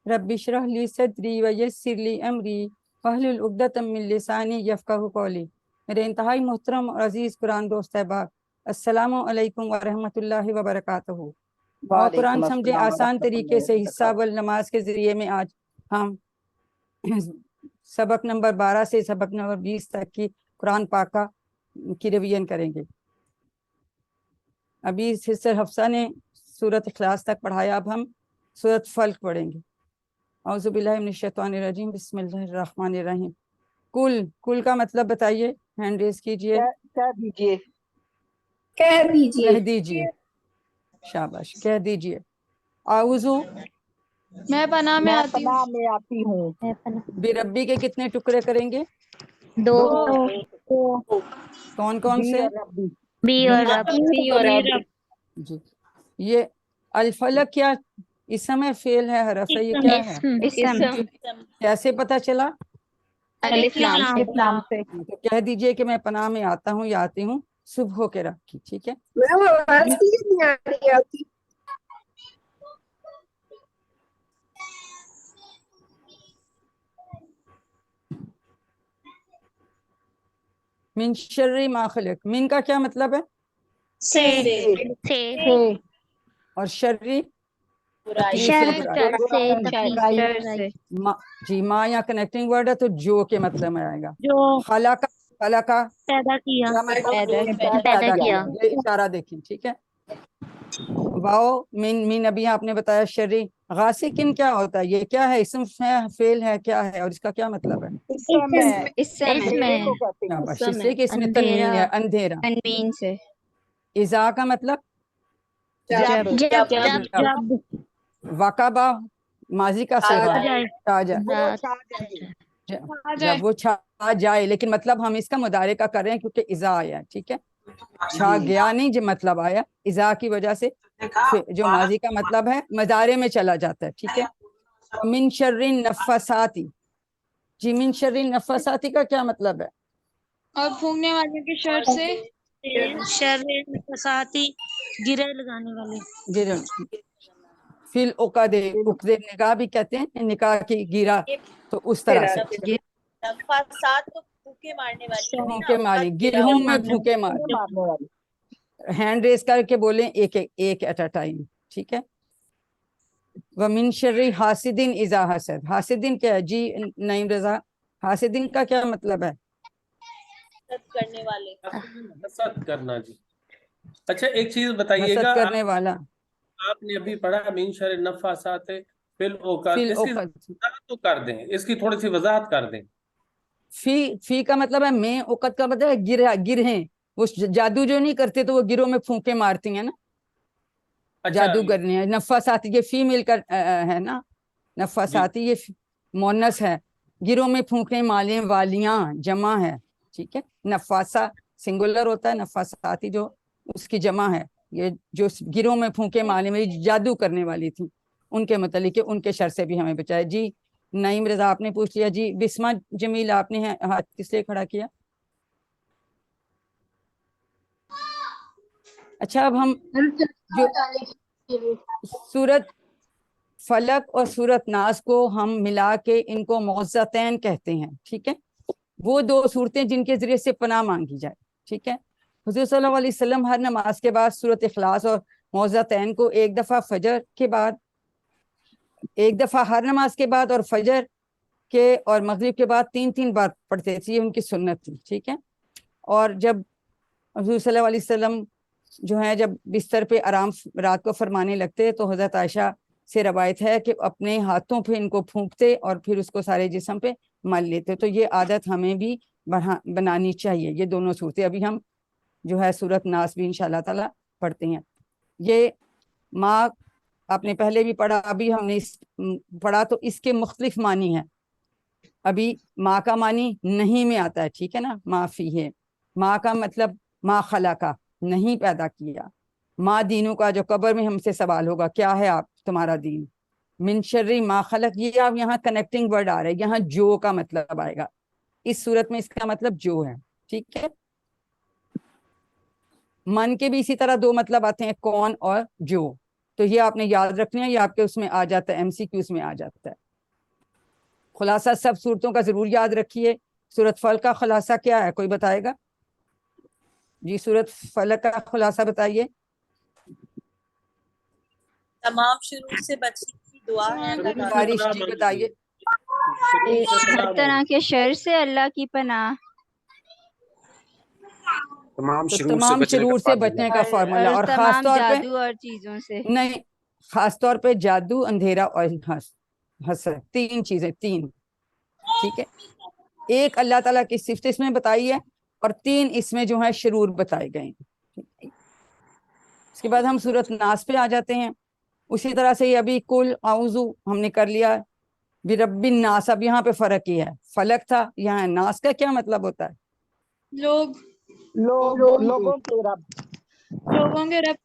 رب اشرح لی صدری ویسر لی امری واحلل عقدۃ من لسانی یفقہوا قولی. میرے انتہائی محترم اور عزیز قرآن دوست احباب, السلام علیکم ورحمۃ اللہ وبرکاتہ. اور قرآن سمجھے آسان طریقے سے حصہ نماز کے ذریعے میں آج ہم سبق نمبر 12 سے سبق نمبر 20 تک کی قرآن پاک کی ریویژن کریں گے. ابھی سسٹر حفصہ نے سورۃ اخلاص تک پڑھایا, اب ہم سورۃ فلق پڑھیں گے. اعوذ باللہ من الشیطان الرجیم, بسم اللہ الرحمن الرحیم. کل کا مطلب بتائیے, ہینڈ ریز کیجئے. کہہ دیجئے. شاباش, کہہ دیجئے. اعوذ میں پناہ میں آتی ہوں. پناہ. بربی کے کتنے ٹکڑے کریں گے, 2. کون کون سے؟ بی اور رب. جی, یہ الفلق کیا اسم ہے, فعل ہے, حرف ہے, یہ کیا ہے؟ اسم. کیسے پتا چلا؟ الف لام سے. تو کہہ دیجئے کہ میں پناہ میں آتا ہوں یا آتی ہوں صبح کے رب کی. ٹھیک ہے, من شر ما خلق. من کا کیا مطلب ہے؟ سے. اور شرری جی, ما یا کنیکٹنگ ورڈ ہے تو جو کے مطلب میں آئے گا. خلق پیدا کیا. پیدا کیا. یہ اشارہ دیکھیں. ٹھیک ہے, واؤ من ابھی آپ نے بتایا شرری. غاسقن کیا ہوتا ہے, یہ کیا ہے, اسم ہے, فعل ہے, کیا ہے, اور اس کا کیا مطلب ہے؟ اس میں تنوین ہے, اندھیرا. اذا کا مطلب جب وقبہ ماضی کا صیغہ جب وہ چھا جائے, لیکن مطلب ہم اس کا مضارع کا کر رہے ہیں کیونکہ اذا آیا. ٹھیک ہے, چھا گیا نہیں جو مطلب آیا, اذا کی وجہ سے جو ماضی کا مطلب ہے مضارع میں چلا جاتا ہے. ٹھیک ہے, من شر النفاثات. جی, من شر النفاثات کا کیا مطلب ہے؟ اور پھونکنے والے کے شر سے. شر نفاثاتی, گرے لگانے والے. فی العقد, عقد نکاح بھی کہتے ہیں, نکاح کی گیرا, تو اس طرح سے نفاثات تو پھوکے مارنے والی ہوئی نا, پھونکے ماری, گرہوں میں پھونکے ماری. ہینڈ ریز کر کے بولیں ایک ایٹ اے ٹائم. ٹھیک ہے, وَمِن شَرِّ حاسدٍ اذا حسد. حاسدین کیا ہے جی نعیم رضا, حاسدین کا کیا مطلب ہے؟ کرنے والے, حسد کرنا. جی اچھا, ایک چیز بتائیے حسد گا, کرنے والا. آپ نے ابھی پڑھا من شر النفاثات, फिल औकात, फिल इसकी औकात। वजाहत तो कर दें, इसकी थोड़ी सी वजाहत कर दें। फी का मतलब है में, औकत का मतलब है गिरहें। वो जादू जो नहीं करते तो वो गिरोह में फूंके मारती हैं ना, अच्छा जादू करने हैं। नफासाती ये फीमेल का है ना, जी, नफासाती ये मोनस है। गिरोह में फूंकने मालें वालियां जमा है, ठीक है। नफासा सिंगुलर होता है, नफासाती जो उसकी जमा है। ये जो गिरोह में फूंके माले में जादू करने वाली थी, उनके मतलब उनके शर से भी हमें बचाए। जी नईम रजा आपने पूछ लिया। जी बिस्मा जमील आपने हाथ किस लिए खड़ा किया? अच्छा अब हम जो सूरत फलक और सूरत नास को हम मिला के इनको मौज़तैन कहते हैं, ठीक है। वो दो सूरतें जिनके जरिए से पनाह मांगी जाए, ठीक है। हुज़ूर सल्लल्लाहु अलैहि वसल्लम हर नमाज के बाद सूरत इखलास और मौज़तैन को एक दफ़ा फजर के बाद, एक दफ़ा हर नमाज के बाद और फजर के और मगरिब के बाद 3-3 बार पढ़ते थे, ये उनकी सुन्नत थी, ठीक है। और जब हुज़ूर सल्लल्लाहु अलैहि वसल्लम जो है जब बिस्तर पे आराम रात को फरमाने लगते तो हज़रत आयशा से रवायत है कि अपने हाथों पे इनको फूंकते और फिर उसको सारे जिस्म पे मल लेते। तो ये आदत हमें भी बनानी चाहिए। ये दोनों सूरतें अभी हम जो है सूरत नास भी इंशाल्लाह ताला पढ़ते हैं। ये माँ आपने पहले भी पढ़ा, अभी हमने पढ़ा, तो इसके मुख्तलिफ मानी हैं। अभी माँ का मानी नहीं में आता है, ठीक है ना, माफी है। माँ का मतलब माँ खला का, नहीं पैदा किया। माँ दीनों का, जो कब्र में हमसे सवाल होगा क्या है आप तुम्हारा दीन। मिन शर्री माँ खलक, ये आप यहाँ कनेक्टिंग वर्ड आ रहे हैं, यहाँ जो का मतलब आएगा इस सूरत में, इसका मतलब जो है, ठीक है। मन के भी इसी तरह दो मतलब आते हैं, कौन और जो। तो ये आपने याद रखना है, ये आपके उसमें आ जाता है, MCQs में आ जाता है। खुलासा सब सूरतों का जरूर याद रखिए। सूरत फल का खुलासा क्या है, कोई बताएगा? जी सूरत फलक का खुलासा बताइए। तमाम शुरू से बचने की दुआ है। बारिश जी बताइए। हर तरह के शर से अल्लाह की पनाह, तो तमाम शरूर से बचने का फार्मूला, और खास तमाम तौर पे जादू और चीजों से। नहीं, खास तौर पे जादू, अंधेरा और हसद, 3 चीजें, 3, ठीक है। एक अल्लाह ताला की सिफत इसमें बताई है और 3 इसमें जो है शरूर बताए गए हैं। इसके बाद हम सूरत नास पे आ जाते हैं। उसी तरह से अभी कुल आउज़ू हमने कर लिया, बिरब्बिन नास। अब यहाँ पे फर्क ही है, फलक था, यहाँ नास का क्या मतलब होता है? लोगों के रब, लोगों के रब,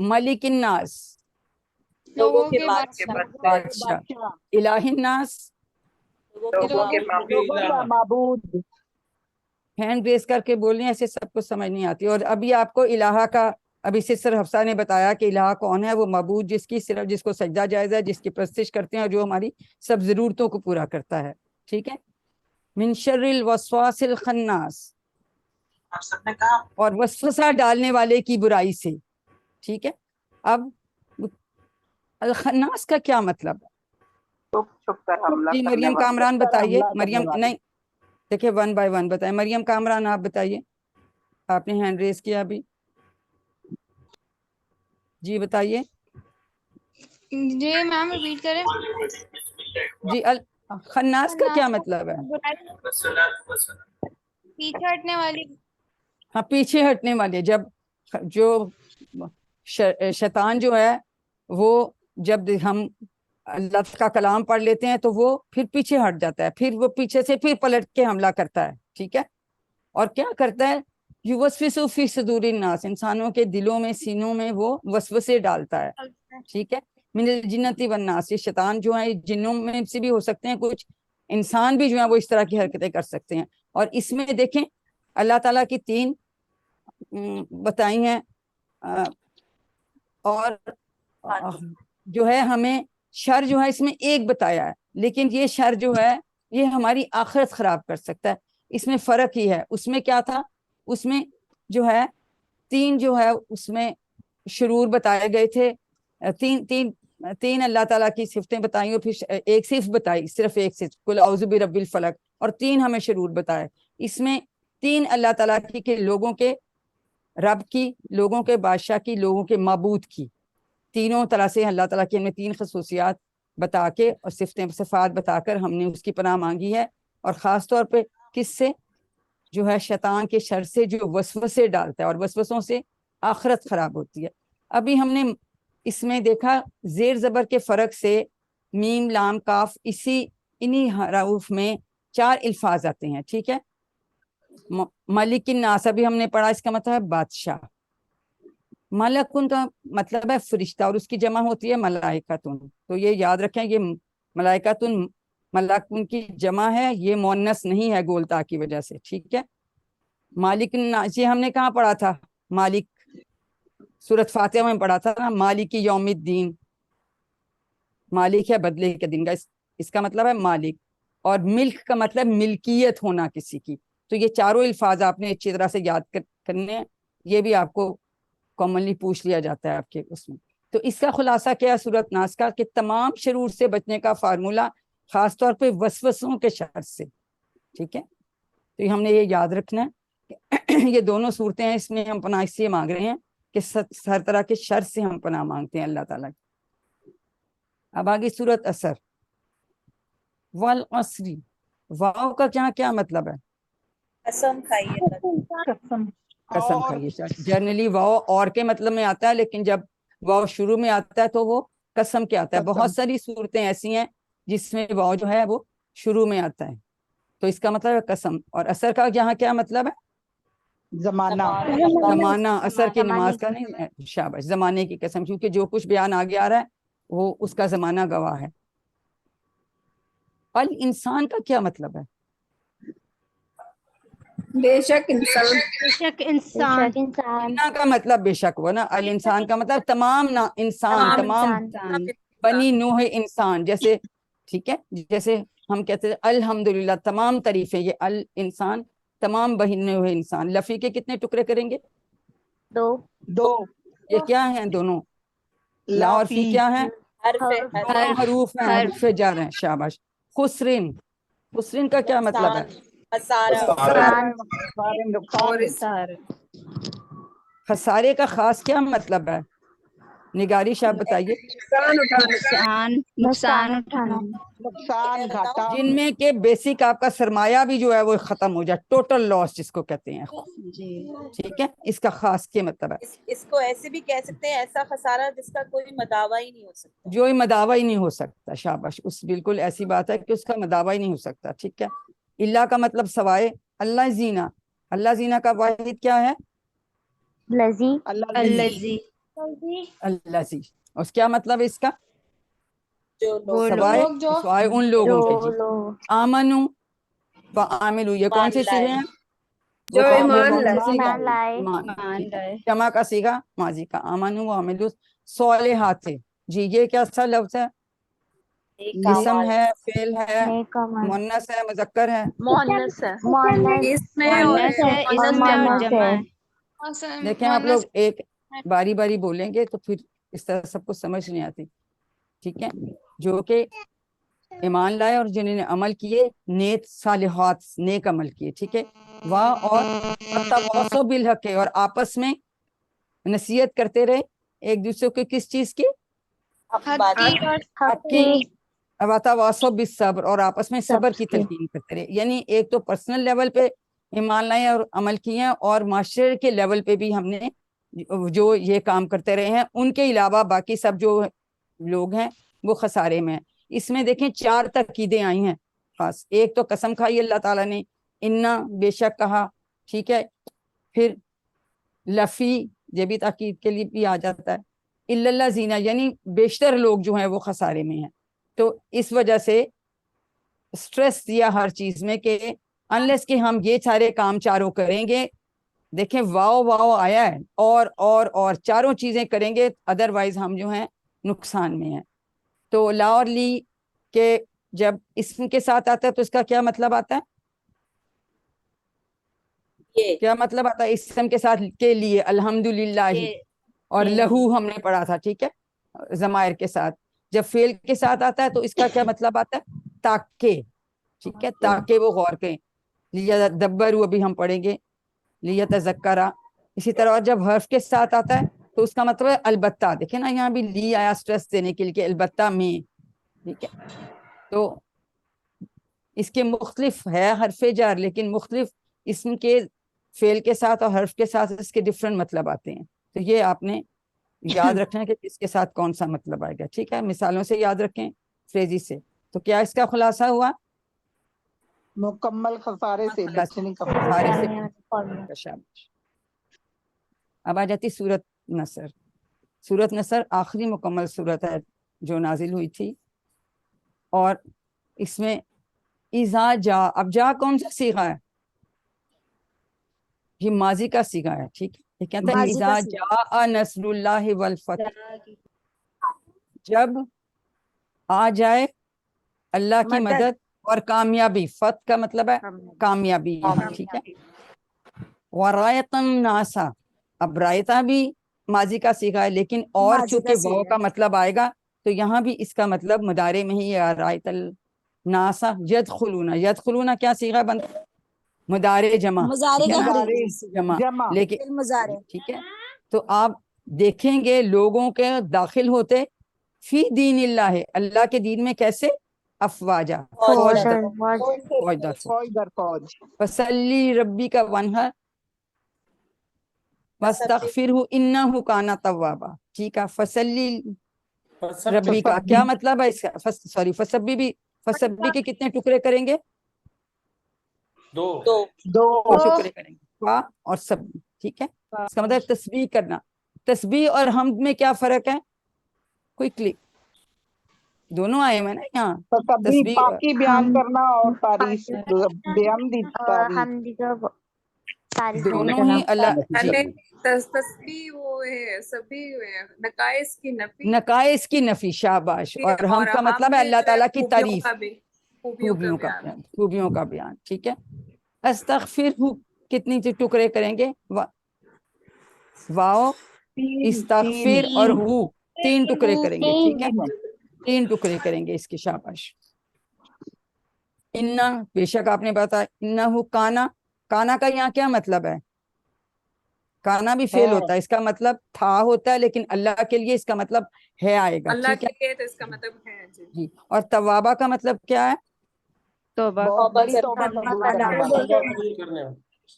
मलिकिन नास, लोगों के बादशाह, इलाहिन नास, लोगों का माबूद। हैंड रेस करके बोलने, ऐसे सबको समझ नहीं आती। और अभी आपको इलाहा का, अभी सिस्टर हफ्सा ने बताया कि इलाहा कौन है, वो मबूद जिसकी सिर्फ जिसको सजदा जायज़ है, जिसकी प्रस्तिश करते हैं और जो हमारी सब जरूरतों को पूरा करता है, ठीक है। मिन शर्रिल वस्वासिल खन्नास, आप सबने कहा, और वसवसा डालने वाले की बुराई से, ठीक है। अब अल खन्नास का क्या मतलब है? छुप कर हमला जी मरियम कामरान बताइए। मरियम नहीं, देखिए 1 बाय 1 बताइए। मरियम कामरान आप बताइए, आपने हैंड रेस किया अभी, जी बताइए। जी मैम रिपीट करें। जी अल खन्नास का क्या मतलब है? पीछे हटने वाली। हाँ पीछे हटने वाले। जब जो शैतान जो है वो, जब हम अल्लाह का कलाम पढ़ लेते हैं तो वो फिर पीछे हट जाता है, फिर वो पीछे से फिर पलट के हमला करता है, ठीक है। और क्या करता है? युवस्विसु फी सुदूरिन नास, इंसानों के दिलों में, सीनों में वो वसवसे डालता है, ठीक है। मिनल जिन्नति वन नास, ये शैतान जो है जिन्नों में से भी हो सकते हैं, कुछ इंसान भी जो है वो इस तरह की हरकतें कर सकते हैं। और इसमें देखें अल्लाह ताला की 3 बताई हैं, और जो है हमें शर जो है इसमें एक बताया है, लेकिन ये शर जो है ये हमारी आखिरत खराब कर सकता है। इसमें फर्क ही है। उसमें क्या था, उसमें जो है 3 जो है उसमें शुरूर बताए गए थे, 3 अल्लाह ताला की सिफतें बताई और फिर एक सिर्फ बताई, सिर्फ एक सिर्फ कुल औज़ु बिरब्बिल फलक, और 3 हमें शुरूर बताए। इसमें 3 अल्लाह ताला की के लोगों के रब की, लोगों के बादशाह की, लोगों के माबूद की, تینوں طرح سے اللہ تعالیٰ کی ہمیں 3 خصوصیات بتا کے اور صفات بتا کر ہم نے اس کی پناہ مانگی ہے، اور خاص طور پہ کس سے؟ جو ہے شیطان کے شر سے جو وسوسے ڈالتا ہے، اور وسوسوں سے آخرت خراب ہوتی ہے۔ ابھی ہم نے اس میں دیکھا زیر زبر کے فرق سے میم لام کاف انہی حروف میں 4 الفاظ آتے ہیں، ٹھیک ہے۔ ملک الناس ابھی ہم نے پڑھا، اس کا مطلب ہے بادشاہ۔ ملکن کا مطلب ہے فرشتہ، اور اس کی جمع ہوتی ہے ملائکتن۔ تو یہ یاد رکھیں، یہ ملائکتن ملکن کی جمع ہے، یہ مؤنث نہیں ہے گولتا کی وجہ سے، ٹھیک ہے۔ مالک الناس یہ ہم نے کہاں پڑھا تھا؟ مالک سورۃ فاتحہ میں پڑھا تھا نا، مالک یوم الدین، مالک ہے بدلے کے دن کا، اس کا مطلب ہے مالک۔ اور ملک کا مطلب ملکیت ہونا کسی کی۔ تو یہ چاروں الفاظ آپ نے اچھی طرح سے یاد کرنے ہیں، یہ بھی آپ کو کامنلی پوچھ لیا جاتا ہے آپ کے اس میں۔ تو اس کا خلاصہ کیا ہے سورۃ ناس کا؟ کہ تمام شرور سے بچنے کا فارمولہ، خاص طور پہ وسوسوں کے شر سے، ٹھیک ہے۔ تو ہم نے یہ یاد رکھنا ہے کہ یہ دونوں صورتیں ہیں، اس میں ہم پناہ اس لیے مانگ رہے ہیں کہ ہر طرح کے شر سے ہم پناہ مانگتے ہیں اللہ تعالیٰ کی۔ اب آگے سورۃ عصر، والعصر، واو کا کیا مطلب ہے؟ قسم کھائیے، قسم کھائیے۔ جنرلی واو اور کے مطلب میں آتا ہے، لیکن جب واو شروع میں آتا ہے تو وہ قسم کے آتا ہے۔ بہت ساری صورتیں ایسی ہیں جس میں واو جو ہے وہ شروع میں آتا ہے، تو اس کا مطلب ہے قسم۔ اور عصر کا یہاں کیا مطلب ہے؟ زمانہ، عصر کی نماز کا نہیں، شاباش، زمانے کی قسم، کیونکہ جو کچھ بیان آگے آ رہا ہے وہ اس کا زمانہ گواہ ہے۔ الانسان کا کیا مطلب ہے؟ بے شک انسان، بے شک انسان، انسان کا مطلب بے شک ہوا نا، الانسان کا مطلب تمام انسان، تمام بنی نوح انسان، جیسے ٹھیک ہے، جیسے ہم کہتے ہیں الحمدللہ، تمام تعریفیں، یہ الانسان تمام بنی نوح انسان۔ لفی کے کتنے ٹکڑے کریں گے؟ 2 یہ کیا ہیں دونوں؟ لا اور فی کیا ہیں؟ حروف ہیں، حروف جر ہیں، شاباش۔ خسرین، خسرین کا کیا مطلب ہے؟ خسارے کا خاص کیا مطلب ہے؟ نگاری شاہ بتائیے۔ نقصان اٹھانا، جن میں کہ بیسک آپ کا سرمایہ بھی جو ہے وہ ختم ہو جائے، ٹوٹل لاس جس کو کہتے ہیں، ٹھیک ہے، اس کا خاص کیا مطلب ہے؟ اس کو ایسے بھی کہہ سکتے ہیں، ایسا خسارہ جس کا کوئی مداوع ہی نہیں ہو سکتا، جو مداوع ہی نہیں ہو سکتا، شاباش، اس بالکل ایسی بات ہے کہ اس کا مداوع ہی نہیں ہو سکتا، ٹھیک ہے۔ اللہ کا مطلب سوائے، اللہ زینہ، اللہ زینہ کا واحد کیا ہے؟ الذی، الذی، اس کیا مطلب ہے اس کا؟ جو سوائے ان لوگوں کے، جی۔ آمنو وعاملو، یہ کون سے صیغے ہیں؟ جو ایمان لائے، جمع کا صیغہ ماضی کا، آمنو وعاملو صالحات، جی یہ کیا سا لفظ ہے؟ اسم ہے، فعل ہے، مؤنث ہے، مذکر ہے؟ مؤنث ہے، دیکھیں آپ لوگ ایک باری باری بولیں گے تو پھر اس طرح سب کو سمجھ نہیں آتی، ٹھیک ہے۔ جو کہ ایمان لائے اور جنہوں نے عمل کیے، نیک صالحات، نیک عمل کیے، ٹھیک ہے۔ اور تواصوا بالحق، اور آپس میں نصیحت کرتے رہے ایک دوسرے کو، کس چیز کی؟ حق کی، وتواصوا بالصبر، اور آپس میں صبر کی تلقین کرتے رہے۔ یعنی ایک تو پرسنل لیول پہ ایمان لائے اور عمل کیے، اور معاشرے کے لیول پہ بھی ہم نے جو یہ کام کرتے رہے ہیں، ان کے علاوہ باقی سب جو لوگ ہیں وہ خسارے میں ہیں۔ اس میں دیکھیں 4 تاکیدیں آئی ہیں خاص، ایک تو قسم کھائی اللہ تعالیٰ نے، انا بے شک کہا، ٹھیک ہے۔ پھر لفی، یہ بھی تاکید کے لیے بھی آ جاتا ہے، الا الذین، یعنی بیشتر لوگ جو ہیں وہ خسارے میں ہیں۔ تو اس وجہ سے سٹریس دیا ہر چیز میں کہ انلیس کہ ہم یہ سارے کام چاروں کریں گے، دیکھیں واو آیا ہے، اور چاروں چیزیں کریں گے، ادروائز ہم جو ہیں نقصان میں ہیں۔ تو لا اور لی کہ جب اسم کے ساتھ آتا ہے تو اس کا کیا مطلب آتا ہے؟ کیا مطلب آتا ہے اسم کے ساتھ؟ کے لیے، الحمدللہ، اور لہو ہم نے پڑھا تھا، ٹھیک ہے، ضمائر کے ساتھ۔ جب فعل کے ساتھ آتا ہے تو اس کا کیا مطلب آتا ہے؟ تاکہ، ٹھیک ہے، تاکہ وہ غور کریں، لیدبروا ابھی ہم پڑھیں گے، لیتذکرا، اسی طرح۔ اور جب حرف کے ساتھ آتا ہے تو اس کا مطلب ہے البتہ. دیکھیں نا یہاں بھی لی آیا اسٹریس دینے کے لیے کہ البتہ میں. ٹھیک ہے, تو اس کے مختلف ہے حرف جر, لیکن مختلف اسم کے فعل کے ساتھ اور حرف کے ساتھ اس کے ڈفرنٹ مطلب آتے ہیں. تو یہ آپ نے یاد رکھنا ہے کہ اس کے ساتھ کون سا مطلب آئے گا. ٹھیک ہے, مثالوں سے یاد رکھیں, فریزی سے. تو کیا اس کا خلاصہ ہوا؟ مکمل خسارے سے بچنے کا خسارے سے. اب آ جاتی سورت نصر. سورت نصر آخری مکمل سورت ہے جو نازل ہوئی تھی, اور اس میں اذا جا, اب جا کون سا صیغہ ہے؟ یہ ماضی کا صیغہ ہے. ٹھیک ہے, یہ کہتا ہے اذا جاء نصر اللہ والفتح, جب آ جائے اللہ کی مدد اور کامیابی. فتح کا مطلب ہے کامیابی یہاں. ٹھیک ہے, ورایۃ الناس, اب رایتہ بھی ماضی کا صیغہ ہے, لیکن اور چونکہ واو کا مطلب آئے گا تو یہاں بھی اس کا مطلب مضارع میں ہی ہے. رایت الناس یدخلون, یدخلون کیا صیغہ بنتا ہے؟ مضارع جمع. جمع لیکن ٹھیک ہے, تو آپ دیکھیں گے لوگوں کے داخل ہوتے فی دین اللہ, اللہ کے دین میں کیسے؟ افواجا, فوج در فوج. فصلی ربی کا ونہر واستغفرہ انہ کان توابا. ٹھیک ہے, فصلی ربی کا کیا مطلب ہے اس کا؟ سوری, فسبی کے کتنے ٹکڑے کریں گے؟ دو ٹکڑے کریں گے, وا اور سب. ٹھیک ہے, اس کا مطلب تسبیح کرنا. تسبیح اور حمد میں کیا فرق ہے؟ کوئکلی دونوں آئے ہیں نا یہاں. تسبیح پاکی بیان کرنا اور تعریف دونوں ہی اللہ. تسبیح وہ ہے سبھی نقائص کی نفی, نقائص کی نفی, شاباش. اور ہم کا مطلب ہے اللہ تعالیٰ کی تعریف, خوبیوں کا بیان. ٹھیک ہے, استغفر کتنی ٹکڑے کریں گے؟ واو, استغفر اور ہو 3 ٹکڑے کریں گے. ٹھیک ہے, 3 ٹکڑے کریں گے اس کی. شاباش. انا, بے شک آپ نے بتایا, انہو کانا, کانا کا یہاں کیا مطلب ہے؟ کانا بھی فعل ہوتا ہے, اس کا مطلب تھا ہوتا ہے, لیکن اللہ کے لیے اس کا مطلب ہے آئے گا. اللہ کے لیے تو اس کا مطلب ہے. جی, اور توابہ کا مطلب کیا ہے؟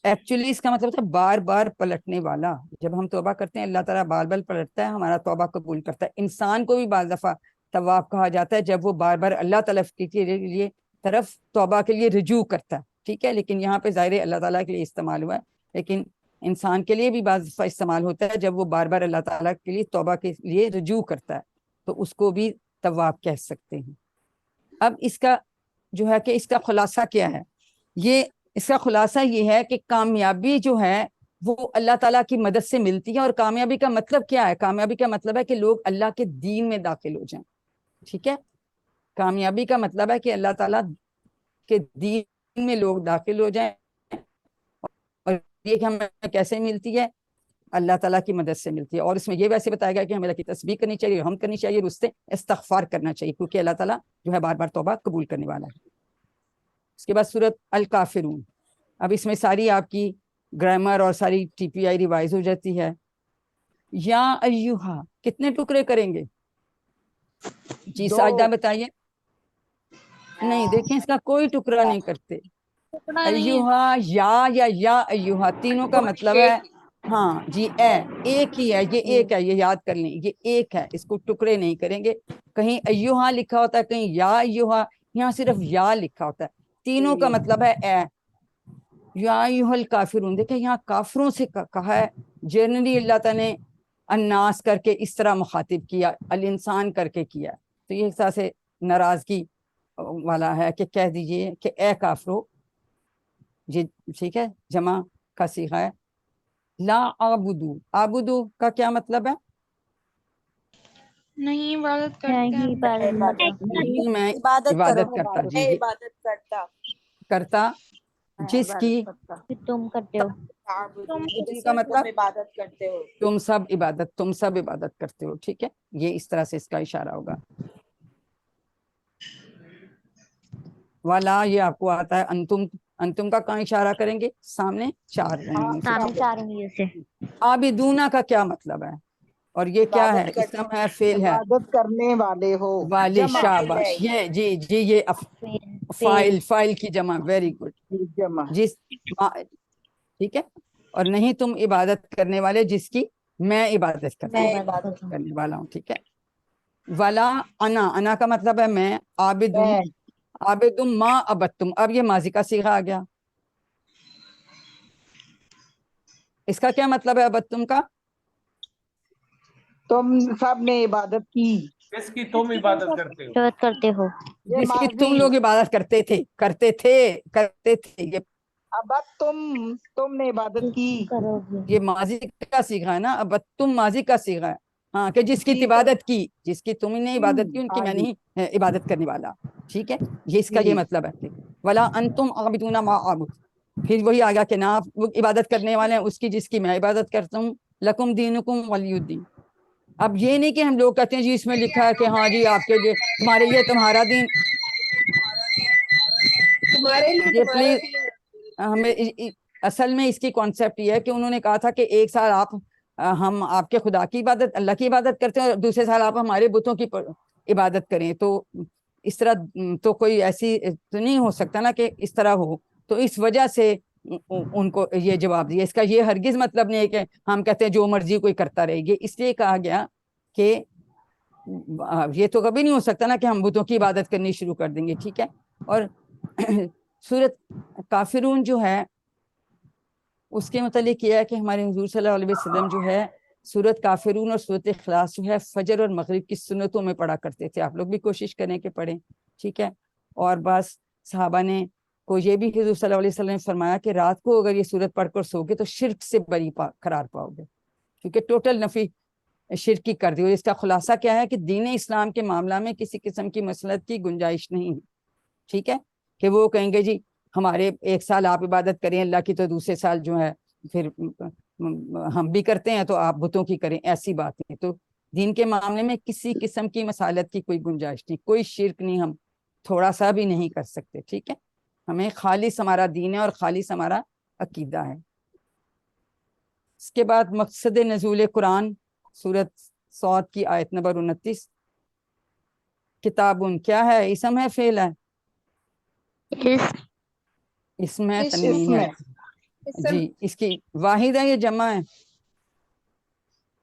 ایکچولی اس کا مطلب ہے بار بار پلٹنے والا. جب ہم توبہ کرتے ہیں اللہ تعالیٰ بار بار پلٹتا ہے, ہمارا توبہ قبول کرتا ہے. انسان کو بھی بعض دفعہ تواب کہا جاتا ہے جب وہ بار بار اللہ تعالیٰ کے لیے طرف توبہ کے لیے رجوع کرتا ہے. ٹھیک ہے, لیکن یہاں پہ ظاہر اللہ تعالیٰ کے لیے استعمال ہوا ہے, لیکن انسان کے لیے بھی بعض دفعہ استعمال ہوتا ہے جب وہ بار بار اللہ تعالیٰ کے لیے توبہ کے لیے رجوع کرتا ہے, تو اس کو بھی تواب کہہ سکتے ہیں. اب اس کا جو ہے کہ اس کا خلاصہ کیا ہے؟ یہ اس کا خلاصہ یہ ہے کہ کامیابی جو ہے وہ اللہ تعالیٰ کی مدد سے ملتی ہے. اور کامیابی کا مطلب کیا ہے؟ کامیابی کا مطلب ہے کہ لوگ اللہ کے دین میں داخل ہو جائیں. ٹھیک ہے, کامیابی کا مطلب ہے کہ اللہ تعالیٰ کے دین میں لوگ داخل ہو جائیں. اور یہ کہ ہمیں کیسے ملتی ہے؟ اللہ تعالیٰ کی مدد سے ملتی ہے. اور اس میں یہ ویسے بتایا گیا کہ ہمیں اللہ کی تسبیح کرنی چاہیے, ہم کرنی چاہیے, اور اس سے استغفار کرنا چاہیے, کیونکہ اللہ تعالیٰ جو ہے بار بار توبہ قبول کرنے والا ہے. اس کے بعد سورت الکافرون. اب اس میں ساری آپ کی گرامر اور ساری ٹی پی آئی ریوائز ہو جاتی ہے. یا ایوہا کتنے ٹکڑے کریں گے؟ جی ساجدہ بتائیے. نہیں, دیکھیں اس کا کوئی ٹکڑا نہیں کرتے. ایوہا یا ایوہا تینوں کا مطلب ہے ہاں جی ایک ہی ہے. یہ ایک ہے, یہ یاد کر لیں, یہ ایک ہے, اس کو ٹکڑے نہیں کریں گے. کہیں ایوہا لکھا ہوتا ہے, کہیں یا ایوہا, یہاں صرف یا لکھا ہوتا ہے. تینوں کا مطلب ہے اے. یا ایوہا الکافرون, دیکھیں یہاں کافروں سے کہا ہے. جنرلی اللہ تعالیٰ نے الناس کر کے اس طرح مخاطب کیا, الانسان کر کے کیا, تو یہ حساب سے ناراضگی والا ہے کہ کہہ دیجئے کہ اے کافرو. جی ٹھیک ہے, جمع کا صیغہ ہے. لا عابدو, عابدو کا کیا مطلب ہے؟ نہیں عبادت کرتے, میں عبادت کرتا. جی کرتا جس کی تم کرتے ہو, کا مطلب عبادت کرتے ہو, تم سب عبادت کرتے ہو. ٹھیک ہے, یہ اس طرح سے اس کا اشارہ ہوگا. والا یہ آپ کو آتا ہے. انتم کا کہاں اشارہ کریں گے؟ سامنے 4 انگلیوں سے. عابدونا کا کیا مطلب ہے؟ اور یہ کیا ہے؟ اسم ہے، فعل ہے، عبادت کرنے والے ہو، والے، جمع شاباش، یہ جی جی یہ فائل، فائل کی جمع، ویری گڈ، جمع، جس ٹھیک ہے، اور نہیں تم عبادت کرنے والے جس کی میں عبادت کرنے والا ہوں، ٹھیک ہے. ولا انا، انا کا مطلب ہے میں، عابد میں، عابد ما عبدتم، اب یہ ماضی کا صیغہ آ گیا. اس کا کیا مطلب ہے عبدتم کا؟ تم سب نے عبادت کی، کس کی تم عبادت کرتے ہو؟ عبادت کرتے ہو، یہ جس کی ماضی، تم لوگ عبادت کرتے تھے، یہ ابد تم نے عبادت کی، کرو گے. یہ ماضی کا صیغہ ہے نا، اب تم ماضی کا صیغہ ہے، ہاں، کہ جس کی عبادت کی، جس کی تم نے عبادت کی ان کی ہاں میں جی، نہیں عبادت کرنے والا، ٹھیک ہے، یہ اس کا جی، یہ مطلب ہے. ولا انتم عابدون ما اعبد، پھر وہی آ گیا کہ نہ آپ لوگ عبادت کرنے والے ہیں اس کی جس کی میں عبادت کرتا ہوں. لکم دینکم ولی الدین. اب یہ نہیں کہ ہم لوگ کہتے ہیں جی اس میں لکھا ہے کہ ہاں جی آپ کے لیے تمہارے لیے تمہارا دین، یہ پلیز ہمیں اصل میں اس کی کانسیپٹ یہ ہے کہ انہوں نے کہا تھا کہ ایک سال ہم آپ کے خدا کی عبادت، اللہ کی عبادت کرتے ہیں، اور دوسرے سال آپ ہمارے بتوں کی عبادت کریں. تو اس طرح تو کوئی ایسی تو نہیں ہو سکتا نا کہ اس طرح ہو. تو اس وجہ سے ان کو یہ جواب دیا. اس کا یہ ہرگز مطلب نہیں ہے کہ ہم کہتے ہیں جو مرضی کوئی کرتا رہے. یہ اس لیے کہا گیا کہ یہ تو کبھی نہیں ہو سکتا نا کہ ہم بتوں کی عبادت کرنی شروع کر دیں گے، ٹھیک ہے. اور سورت کافرون جو ہے اس کے متعلق یہ ہے کہ ہمارے حضور صلی اللہ علیہ وسلم جو ہے سورت کافرون اور سورت اخلاص جو ہے فجر اور مغرب کی سنتوں میں پڑھا کرتے تھے. آپ لوگ بھی کوشش کریں کہ پڑھیں، ٹھیک ہے. اور بعض صحابہ نے کو یہ بھی حضور صلی اللہ علیہ وسلم نے فرمایا کہ رات کو اگر یہ سورت پڑھ کر سو گے تو شرک سے بری قرار پاؤ گے، کیونکہ ٹوٹل نفی شرک کی کر دی. اور اس کا خلاصہ کیا ہے کہ دین اسلام کے معاملہ میں کسی قسم کی مصلحت کی گنجائش نہیں ہے، ٹھیک ہے. کہ وہ کہیں گے جی ہمارے ایک سال آپ عبادت کریں اللہ کی تو دوسرے سال جو ہے پھر ہم بھی کرتے ہیں تو آپ بتوں کی کریں، ایسی بات نہیں. تو دین کے معاملے میں کسی قسم کی مصالحت کی کوئی گنجائش نہیں، کوئی شرک نہیں، ہم تھوڑا سا بھی نہیں کر سکتے، ٹھیک ہے. ہمیں خالص ہمارا دین ہے اور خالص ہمارا عقیدہ ہے. اس کے بعد مقصد نزول قرآن، سورت صاد کی آیت نمبر 29. کتابن کیا ہے؟ اسم ہے، فعل ہے؟ اسم ہے، تنوین ہے. جی اس کی واحد ہے یا جمع ہے؟